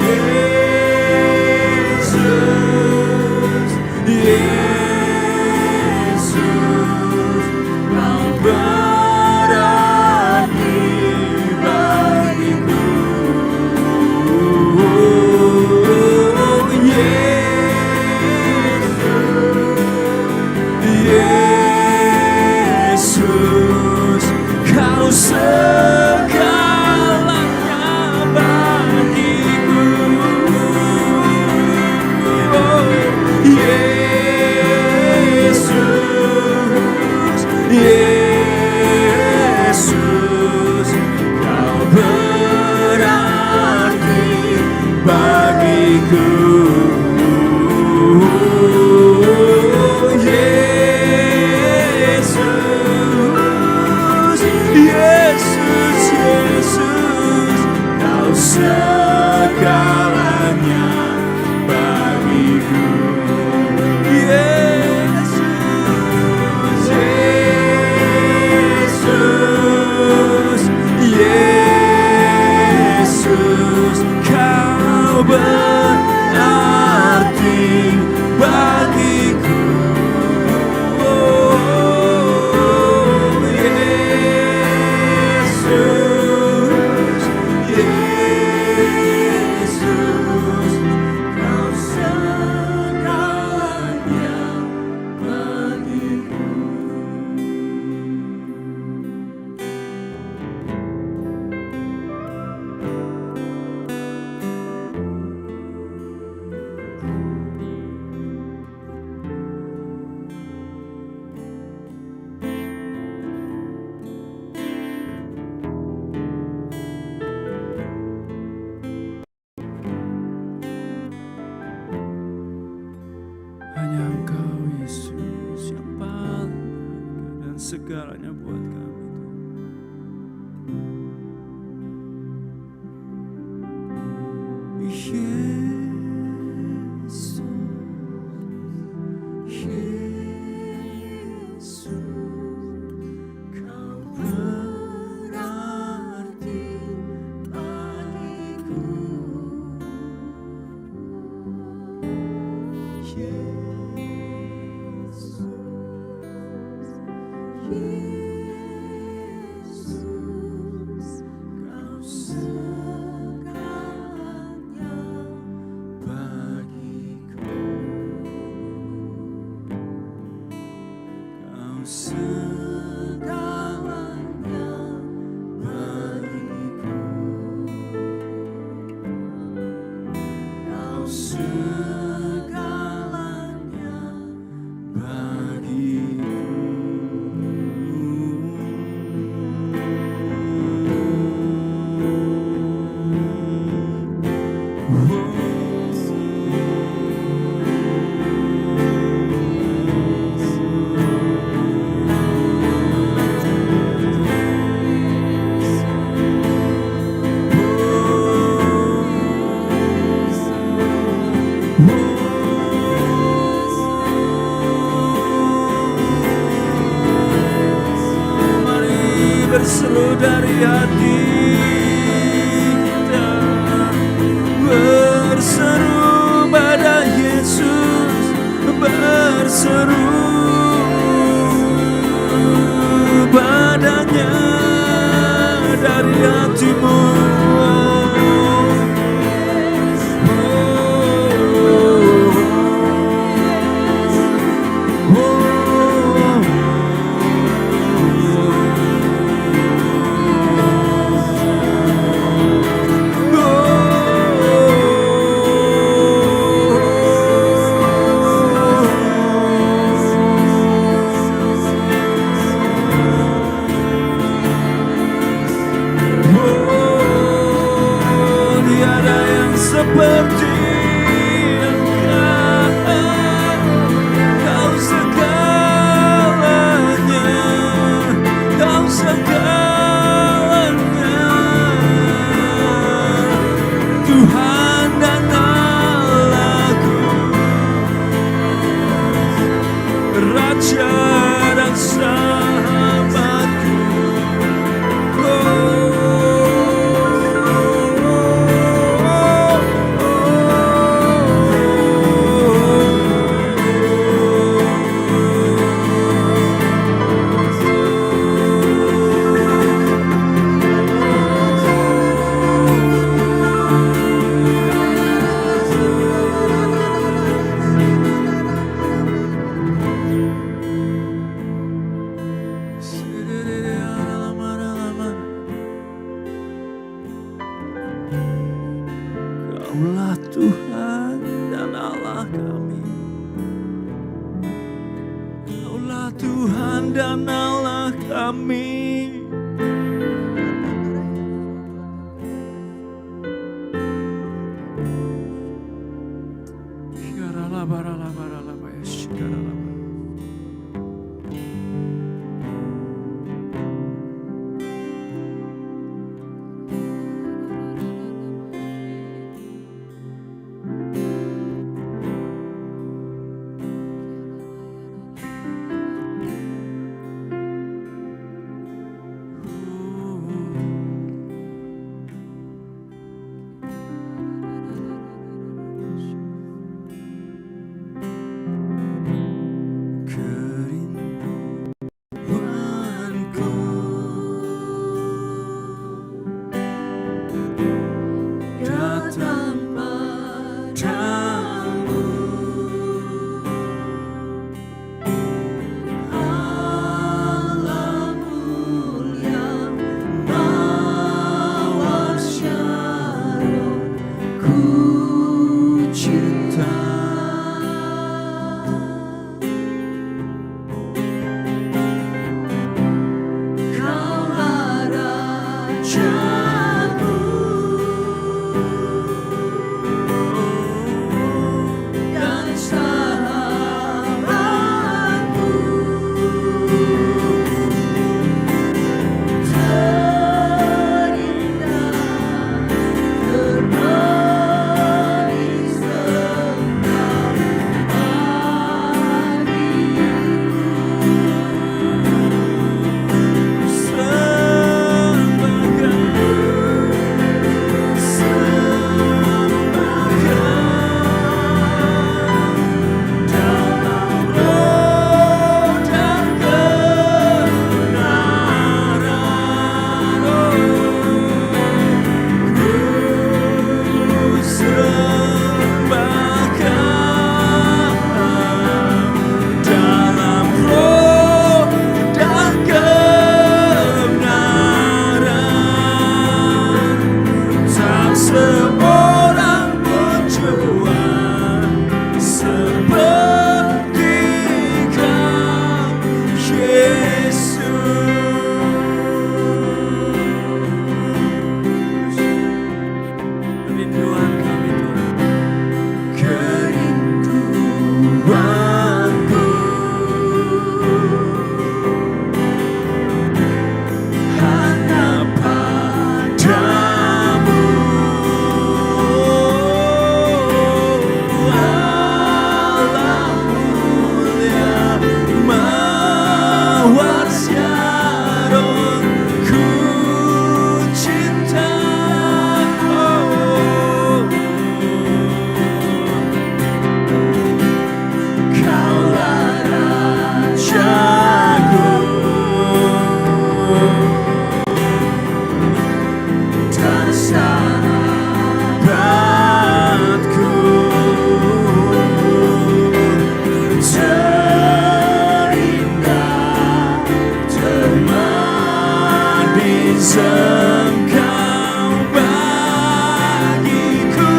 Yesus, Yesus, Kau berarti bagiku. Yesus, Kau segalanya bagiku. Yesus, Yesus, Kau berarti bagiku. Yesus, Yesus, Kau segalanya bagiku. Yesus, Yesus, Yesus, Kau berarti bagiku. Hanya Engkau Yesus yang paling berharga dan segalanya buat kami. Yesus, Yesus, Kau berarti bagiku. Segalanya bagiku. berseru dari hati kita, berseru pada Yesus, berseru padanya dari hatimu. Tiada yang seperti Engkau, Kau segalanya, Kau segalanya, Tuhan dan Allahku, Raja dan sahabatku. Kaulah Tuhan dan Allah kami. Kaulah Tuhan dan Allah kami. Engkau bagiku.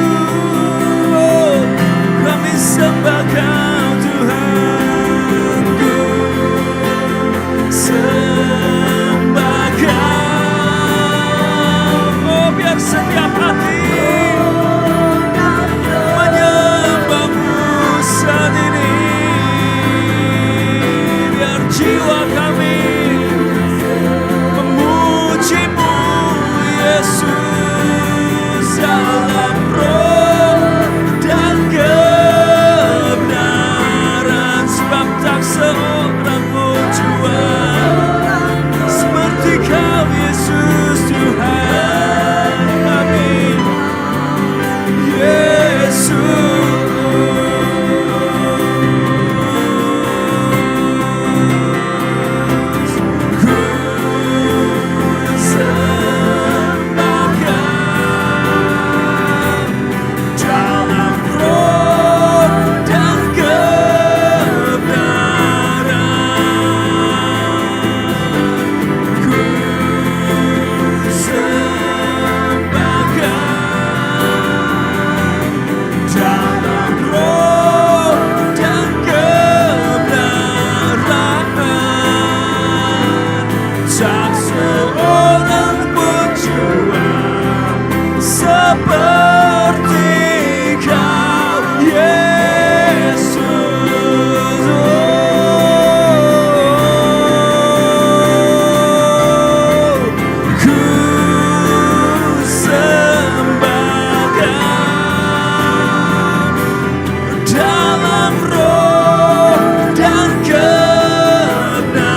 Kami sembah Kau Tuhanku, sembah Kau. Oh, biar setiap hati menyembah-Mu saat ini. Biar jiwa kami memuji-Mu, Yesus, dalam roh dan kebenaran. Sebab tak seorang pun Tuhan seperti Kau, Yesus, Tuhan kami, Yesus. Ku sembah Kau dalam roh dan kebenaran. Ku sembah Kau dalam roh dan kebenaran. Tak seorang pun Tuhan seperti Kau, Yesus. Ku sembah Kau dalam roh dan kebenaran.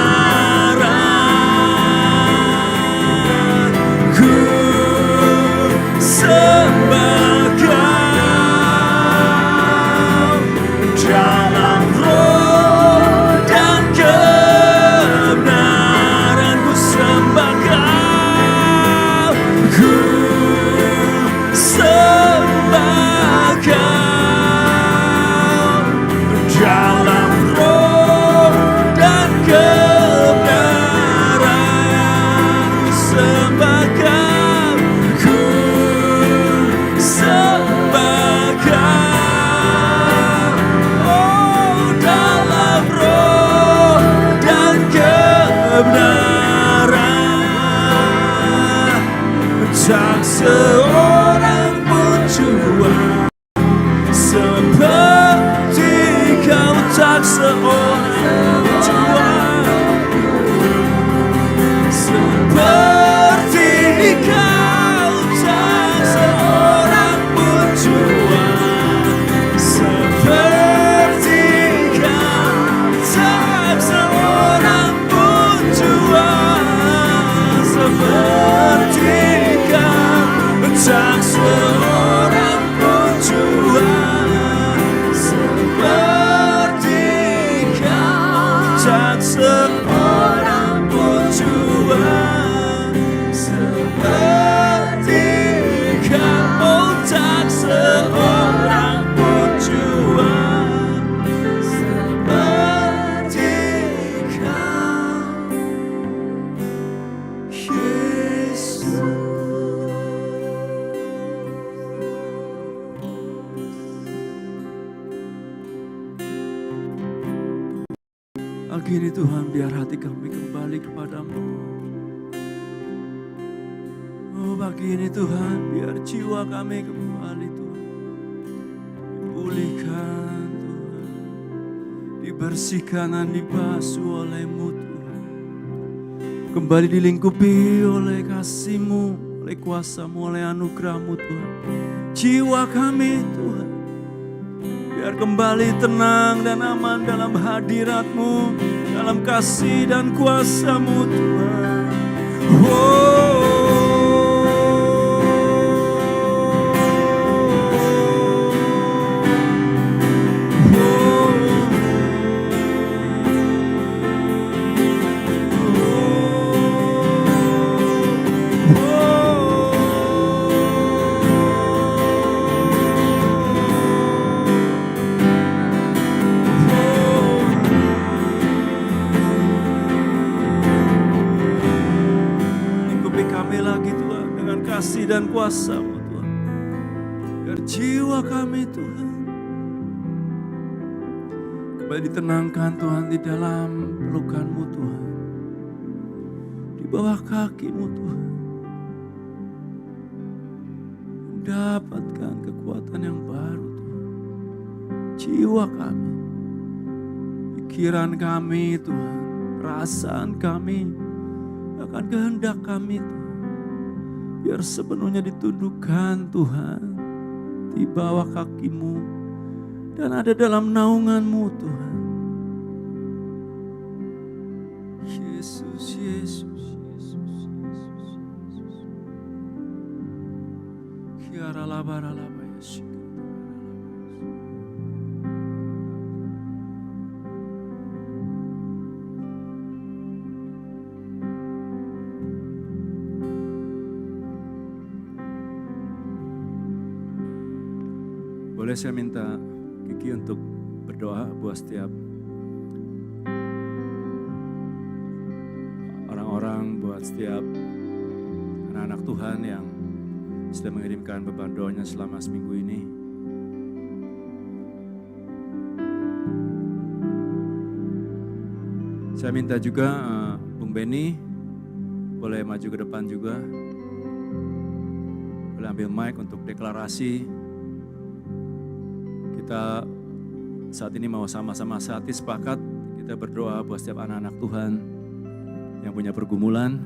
Ku sembah Kau dalam roh dan kebenaran. Ku sembah Kau, ku sembah Kau dalam roh dan kebenaran. Ku sembah Kau, ku sembah Kau, oh, dalam roh dan kebenaran. Tak seorang pun Tuhan seperti Kau, tak seorang Tuhan seperti Kau, tak seorang pun Tuhan seperti Kau, tak seorang pun Tuhan seperti Kau, tak seorang pun Tuhan seperti Kau, tak seorang pun Tuhan seperti Kau, oh, tak seorang pun Tuhan seperti Kau, Yesus. Pagi ini Tuhan, biar hati kami kembali kepadamu. Oh, pagi ini Tuhan, biar jiwa kami kembali Tuhan dipulihkan Tuhan, dibersihkan dan dibasuh oleh-Mu Tuhan, kembali dilingkupi oleh kasih-Mu, oleh kuasa-Mu, oleh anugerah-Mu Tuhan. Jiwa kami Tuhan biar kembali tenang dan aman dalam hadirat-Mu, dalam kasih dan kuasa-Mu Tuhan. kasih dan kuasa-Mu Tuhan. Biar jiwa kami Tuhan kembali ditenangkan Tuhan di dalam pelukan-Mu Tuhan. Di bawah kaki-Mu Tuhan. Mendapatkan kekuatan yang baru Tuhan. Jiwa kami, pikiran kami Tuhan, perasaan kami, bahkan kehendak kami Tuhan. Biar sepenuhnya ditundukkan Tuhan di bawah kaki-Mu dan ada dalam naungan-Mu Tuhan. Yesus, Yesus, Yesus, Yesus, Yesus. Kiara labara laba Yesus. Boleh saya minta Kiki untuk berdoa buat setiap orang-orang, buat setiap anak-anak Tuhan yang sudah mengirimkan beban doanya selama seminggu ini. Saya minta juga Bung Benny boleh maju ke depan juga. Boleh ambil mic untuk deklarasi. Kita saat ini mau sama-sama hati sepakat, kita berdoa buat setiap anak-anak Tuhan yang punya pergumulan.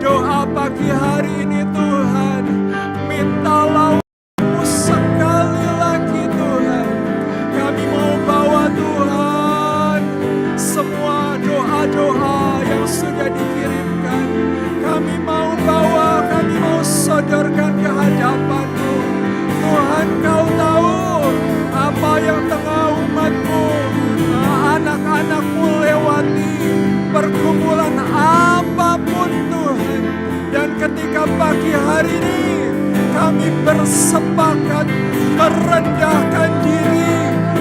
Doa pagi hari ini Tuhan, mintalah sekali lagi Tuhan. Kami mau bawa Tuhan semua doa-doa yang sudah dikirimkan. Kami mau bawa, kami mau sodorkan ke hadapan-Mu. Tuhan, Kau tahu apa yang tengah umat-Mu, anak-anak-Mu lewati, pergumulan apapun Tuhan. Dan ketika pagi hari ini kami bersepakat merendahkan diri,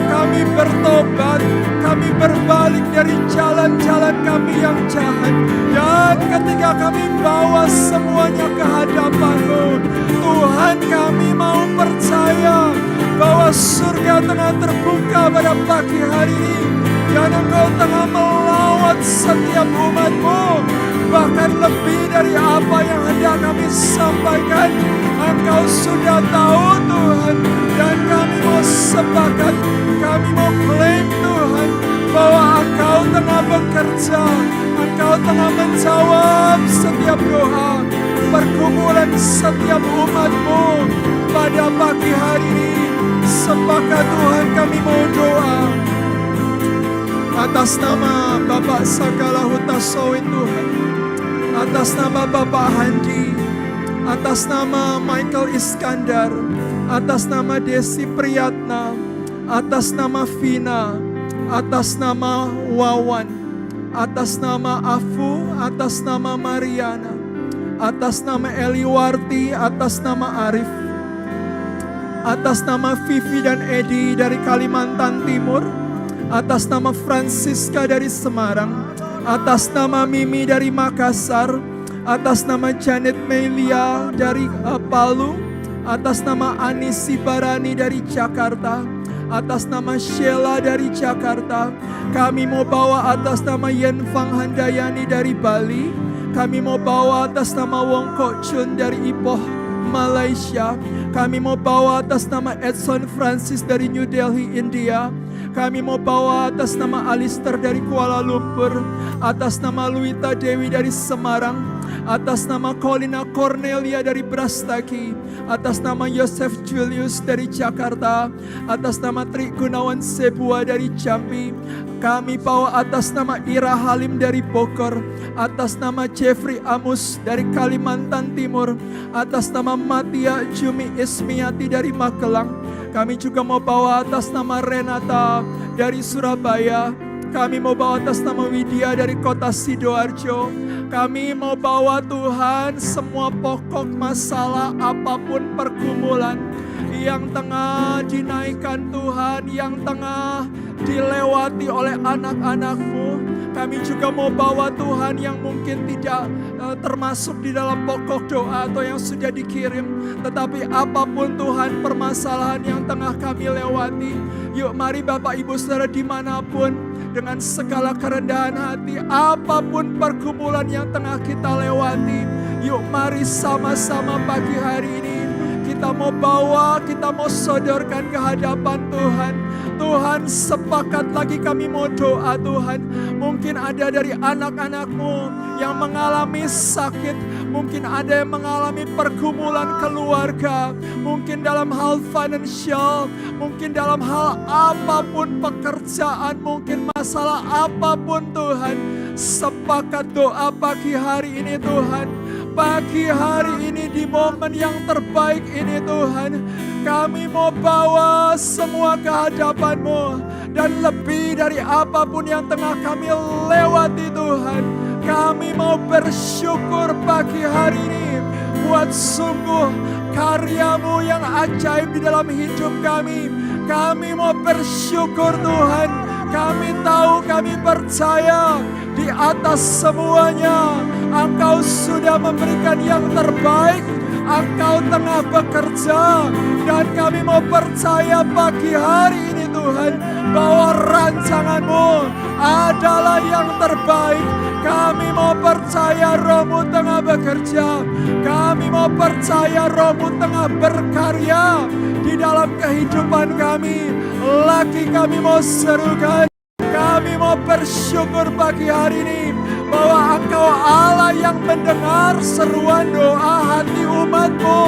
kami bertobat, kami berbalik dari jalan-jalan kami yang jahat. Dan ketika kami bawa semuanya ke hadapan-Mu, Tuhan, kami mau percaya bahwa surga tengah terbuka pada pagi hari ini. Dan Engkau tengah melawat setiap umat-Mu, bahkan lebih dari apa yang hendak kami sampaikan. Engkau sudah tahu Tuhan. Dan kami mau sepakat, kami mau klaim Tuhan, bahwa Engkau tengah bekerja, Engkau tengah menjawab setiap doa, pergumulan setiap umat-Mu pada pagi hari ini. Sepakat Tuhan kami mau doa atas nama Bapak Sagala Hutasawin Tuhan, atas nama Bapak Handi, atas nama Michael Iskandar, atas nama Desi Priyatna, atas nama Vina, atas nama Wawan, atas nama Afu, atas nama Mariana, atas nama Eliwarti, atas nama Arif, atas nama Vivi dan Edi dari Kalimantan Timur, atas nama Francisca dari Semarang, atas nama Mimi dari Makassar, atas nama Janet Melia dari Palu, atas nama Anisi Barani dari Jakarta, atas nama Sheila dari Jakarta. Kami mau bawa atas nama Yen Fang Handayani dari Bali. Kami mau bawa atas nama Wong Kok Chun dari Ipoh, Malaysia. Kami mau bawa atas nama Edson Francis dari New Delhi, India. Kami mau bawa atas nama Alistair dari Kuala Lumpur, atas nama Luita Dewi dari Semarang, atas nama Colina Cornelia dari Brastagi, atas nama Yosef Julius dari Jakarta, atas nama Tri Gunawan Sebua dari Jambi. Kami bawa atas nama Ira Halim dari Bogor, atas nama Jeffrey Amus dari Kalimantan Timur, atas nama Matia Jumi Ismiati dari Magelang. Kami juga mau bawa atas nama Renata dari Surabaya. Kami mau bawa atas nama Widya dari kota Sidoarjo. Kami mau bawa Tuhan semua pokok masalah apapun pergumulan yang tengah dinaikkan Tuhan, yang tengah dilewati oleh anak-anak-Mu. Kami juga mau bawa Tuhan yang mungkin tidak termasuk di dalam pokok doa atau yang sudah dikirim. Tetapi apapun Tuhan permasalahan yang tengah kami lewati, yuk mari Bapak Ibu Saudara dimanapun, dengan segala kerendahan hati, apapun pergumulan yang tengah kita lewati, yuk mari sama-sama pagi hari ini kita mau bawa, kita mau sodorkan ke hadapan Tuhan. Tuhan, sepakat lagi kami mau doa Tuhan. Mungkin ada dari anak-anak-Mu yang mengalami sakit, mungkin ada yang mengalami pergumulan keluarga, mungkin dalam hal financial, mungkin dalam hal apapun pekerjaan, mungkin masalah apapun Tuhan. Sepakat doa pagi hari ini Tuhan. Pagi hari ini di momen yang terbaik ini Tuhan, kami mau bawa semua ke hadapan-Mu. Dan lebih dari apapun yang tengah kami lewati Tuhan, kami mau bersyukur pagi hari ini buat sungguh karya-Mu yang ajaib di dalam hidup kami. Kami mau bersyukur Tuhan. Kami tahu, kami percaya di atas semuanya Engkau sudah memberikan yang terbaik. Engkau tengah bekerja. Dan kami mau percaya pagi hari ini Tuhan, bahwa rancangan-Mu adalah yang terbaik. Kami mau percaya Roh-Mu tengah bekerja. Kami mau percaya Roh-Mu tengah berkarya di dalam kehidupan kami. Lagi kami mau serukan, kami mau bersyukur pagi hari ini bahwa Engkau Allah yang mendengar seruan doa hati umat-Mu,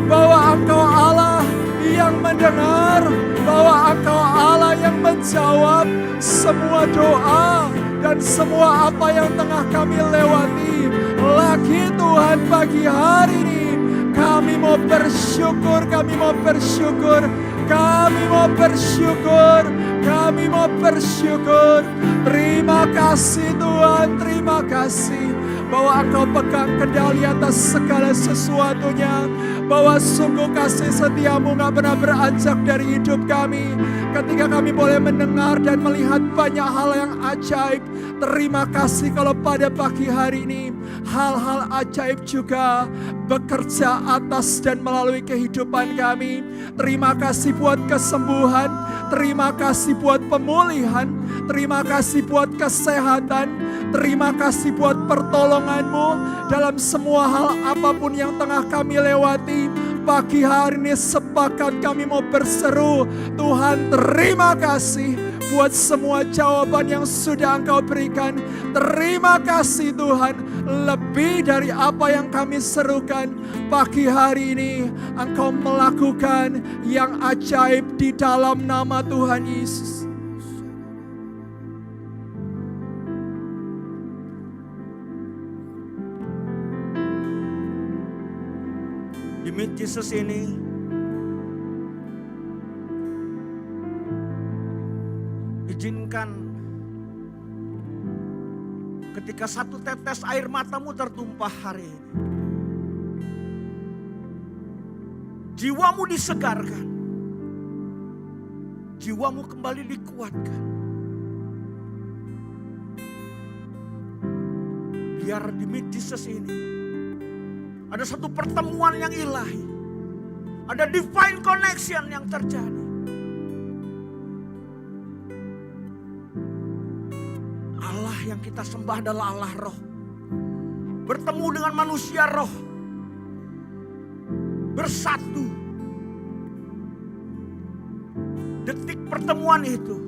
bahwa Engkau Allah yang mendengar, bahwa Engkau Allah yang menjawab semua doa dan semua apa yang tengah kami lewati. Lagi Tuhan pagi hari ini kami mau bersyukur, kami mau bersyukur, kami mau bersyukur, kami mau bersyukur. Terima kasih Tuhan, terima kasih bahwa Engkau pegang kendali atas segala sesuatunya, bahwa sungguh kasih setia-Mu gak pernah beranjak dari hidup kami. Ketika kami boleh mendengar dan melihat banyak hal yang ajaib, terima kasih kalau pada pagi hari ini hal-hal ajaib juga bekerja atas dan melalui kehidupan kami. Terima kasih buat kesembuhan, terima kasih buat pemulihan, terima kasih buat kesehatan, terima kasih buat pertolongan-Mu dalam semua hal apapun yang tengah kami lewati. Dan pagi hari ini sepakat kami mau berseru, Tuhan terima kasih buat semua jawaban yang sudah Engkau berikan. Terima kasih Tuhan, lebih dari apa yang kami serukan. Pagi hari ini Engkau melakukan yang ajaib di dalam nama Tuhan Yesus. Demi Yesus ini, izinkan ketika satu tetes air matamu tertumpah hari ini, jiwamu disegarkan, jiwamu kembali dikuatkan. Biar demi Yesus ini ada satu pertemuan yang ilahi, ada divine connection yang terjadi. Allah yang kita sembah adalah Allah roh. Bertemu dengan manusia roh. Bersatu. Detik pertemuan itu,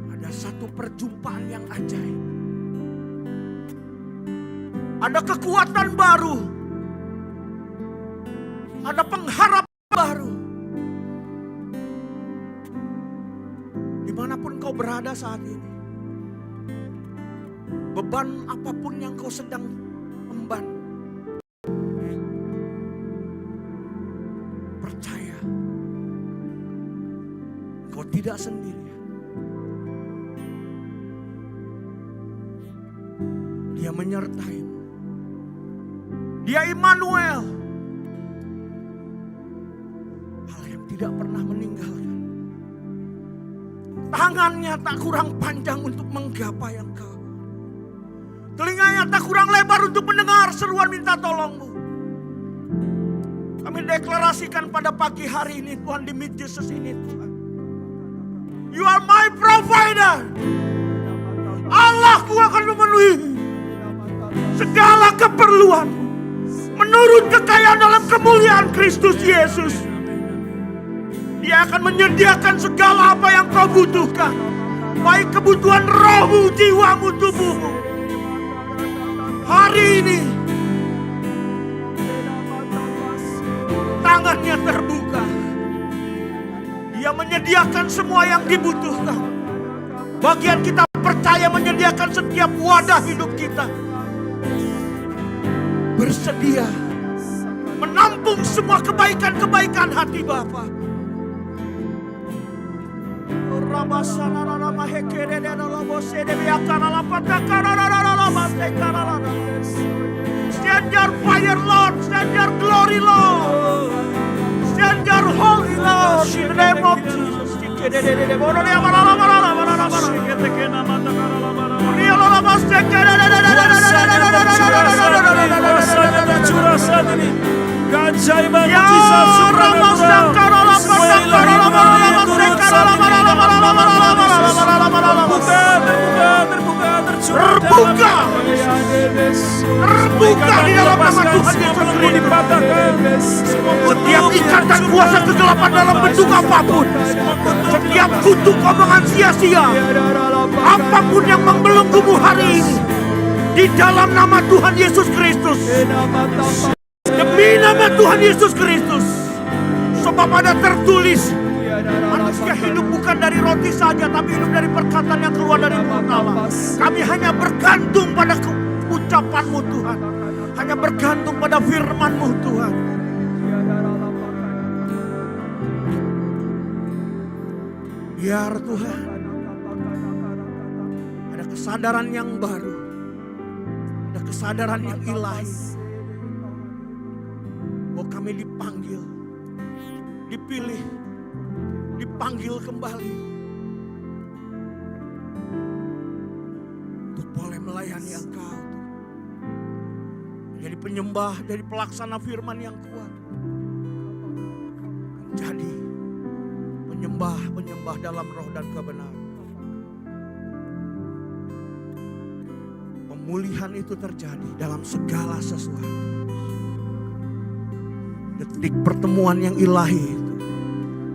ada satu perjumpaan yang ajaib. Ada kekuatan baru. Ada pengharapan baru. Dimanapun kau berada saat ini, beban apapun yang kau sedang emban, percaya, kau tidak sendirian. Dia menyertaimu. Dia Immanuel, Allah yang tidak pernah meninggalkan. Tangannya tak kurang panjang untuk menggapai engkau. Telinganya tak kurang lebar untuk mendengar seruan minta tolongmu. Kami deklarasikan pada pagi hari ini, Tuhan, demi Yesus ini, Tuhan, You are my provider. Allahku akan memenuhi segala keperluanmu menurut kekayaan dalam kemuliaan Kristus Yesus. Dia akan menyediakan segala apa yang kau butuhkan, baik kebutuhan rohmu, jiwamu, tubuhmu. Hari ini tangannya terbuka. Dia menyediakan semua yang dibutuhkan. Bagian kita percaya menyediakan setiap wadah hidup kita, bersedia menampung semua kebaikan-kebaikan hati Bapa. Send your fire, Lord. Send your glory, Lord. Send your holy, Lord. In the name of Jesus. Keajaiban mujizat supranatural semua ilahi Tuhan yang turut saat ini di dalam nama Tuhan Yesus. Terbuka, terbuka, Terbuka di dalam nama Tuhan Yesus Kristus. Setiap ikatan kuasa kegelapan dalam bentuk apapun, setiap kutuk omongan sia-sia, apapun yang membelenggumu hari ini, di dalam nama Tuhan Yesus Kristus, demi nama Tuhan Yesus Kristus. Sebab ada tertulis, manusia hidup bukan dari roti saja, tapi hidup dari perkataan yang keluar dari mulut Allah. Kami hanya bergantung pada ucapan-Mu Tuhan, hanya bergantung pada firman-Mu Tuhan. Biar Tuhan ada kesadaran yang baru, ada kesadaran yang ilahi, bahwa kami dipanggil, dipilih, dipanggil kembali untuk boleh melayani Engkau, menjadi penyembah, dari pelaksana firman yang kuat, menjadi penyembah dalam roh dan kebenaran, Pemulihan itu terjadi dalam segala sesuatu. Detik pertemuan yang ilahi itu,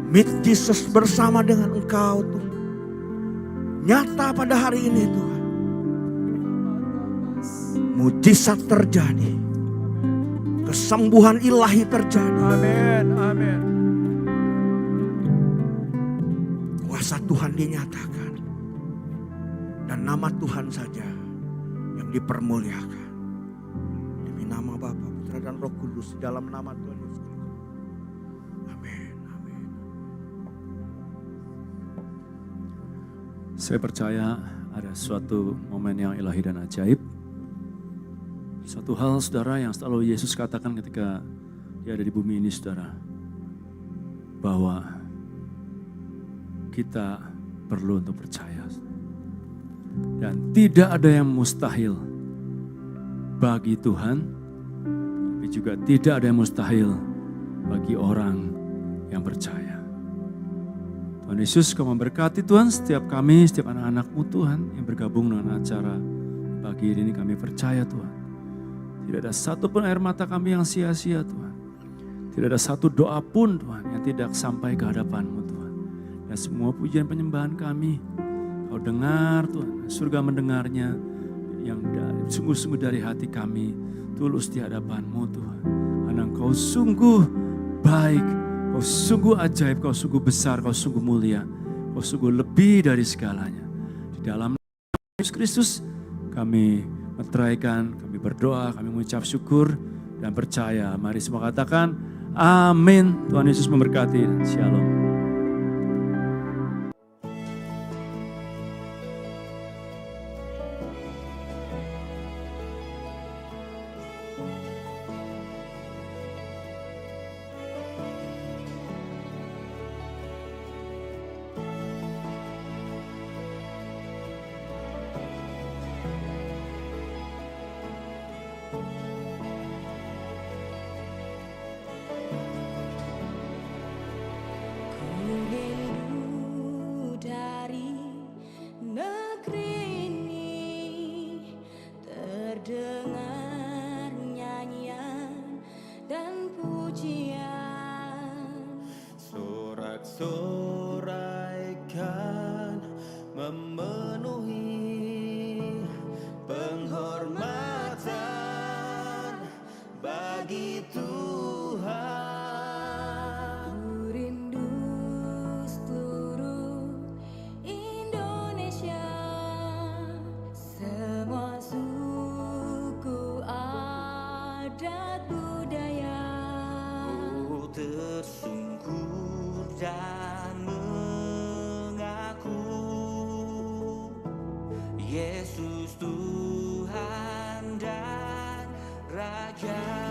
meet Jesus bersama dengan engkau Tuhan, nyata pada hari ini Tuhan. Mujizat terjadi, kesembuhan ilahi terjadi. Amin, amin. Kuasa Tuhan dinyatakan, dan nama Tuhan saja yang dipermuliakan. Demi nama Bapa, Putra dan Roh Kudus, dalam nama Tuhan Yesus Kristus. Amin, amin. Saya percaya ada suatu momen yang ilahi dan ajaib. Satu hal saudara yang selalu Yesus katakan ketika dia ada di bumi ini saudara. Bahwa kita perlu untuk percaya. Dan tidak ada yang mustahil bagi Tuhan. Tapi juga tidak ada yang mustahil bagi orang yang percaya. Tuhan Yesus kau memberkati Tuhan setiap kami, setiap anak-anak-Mu Tuhan yang bergabung dengan acara pagi ini kami percaya Tuhan. Tidak ada satu pun air mata kami yang sia-sia Tuhan. Tidak ada satu doa pun Tuhan yang tidak sampai ke hadapan-Mu Tuhan. Dan semua pujian penyembahan kami Kau dengar Tuhan, surga mendengarnya yang sungguh-sungguh dari hati kami tulus di hadapan-Mu Tuhan. Karena Engkau sungguh baik, Kau sungguh ajaib, Kau sungguh besar, Kau sungguh mulia, Kau sungguh lebih dari segalanya. Di dalam nama Yesus Kristus kami meteraikan, kami berdoa, kami mengucap syukur dan percaya. Mari semua katakan amin. Tuhan Yesus memberkati. Shalom. Sorak-soraikan memenuhi penghormatan bagi Tuhan. Ku rindu seluruh Indonesia, semua suku adat budaya. Ku tersungkur dan mengaku Yesus Tuhan dan Raja.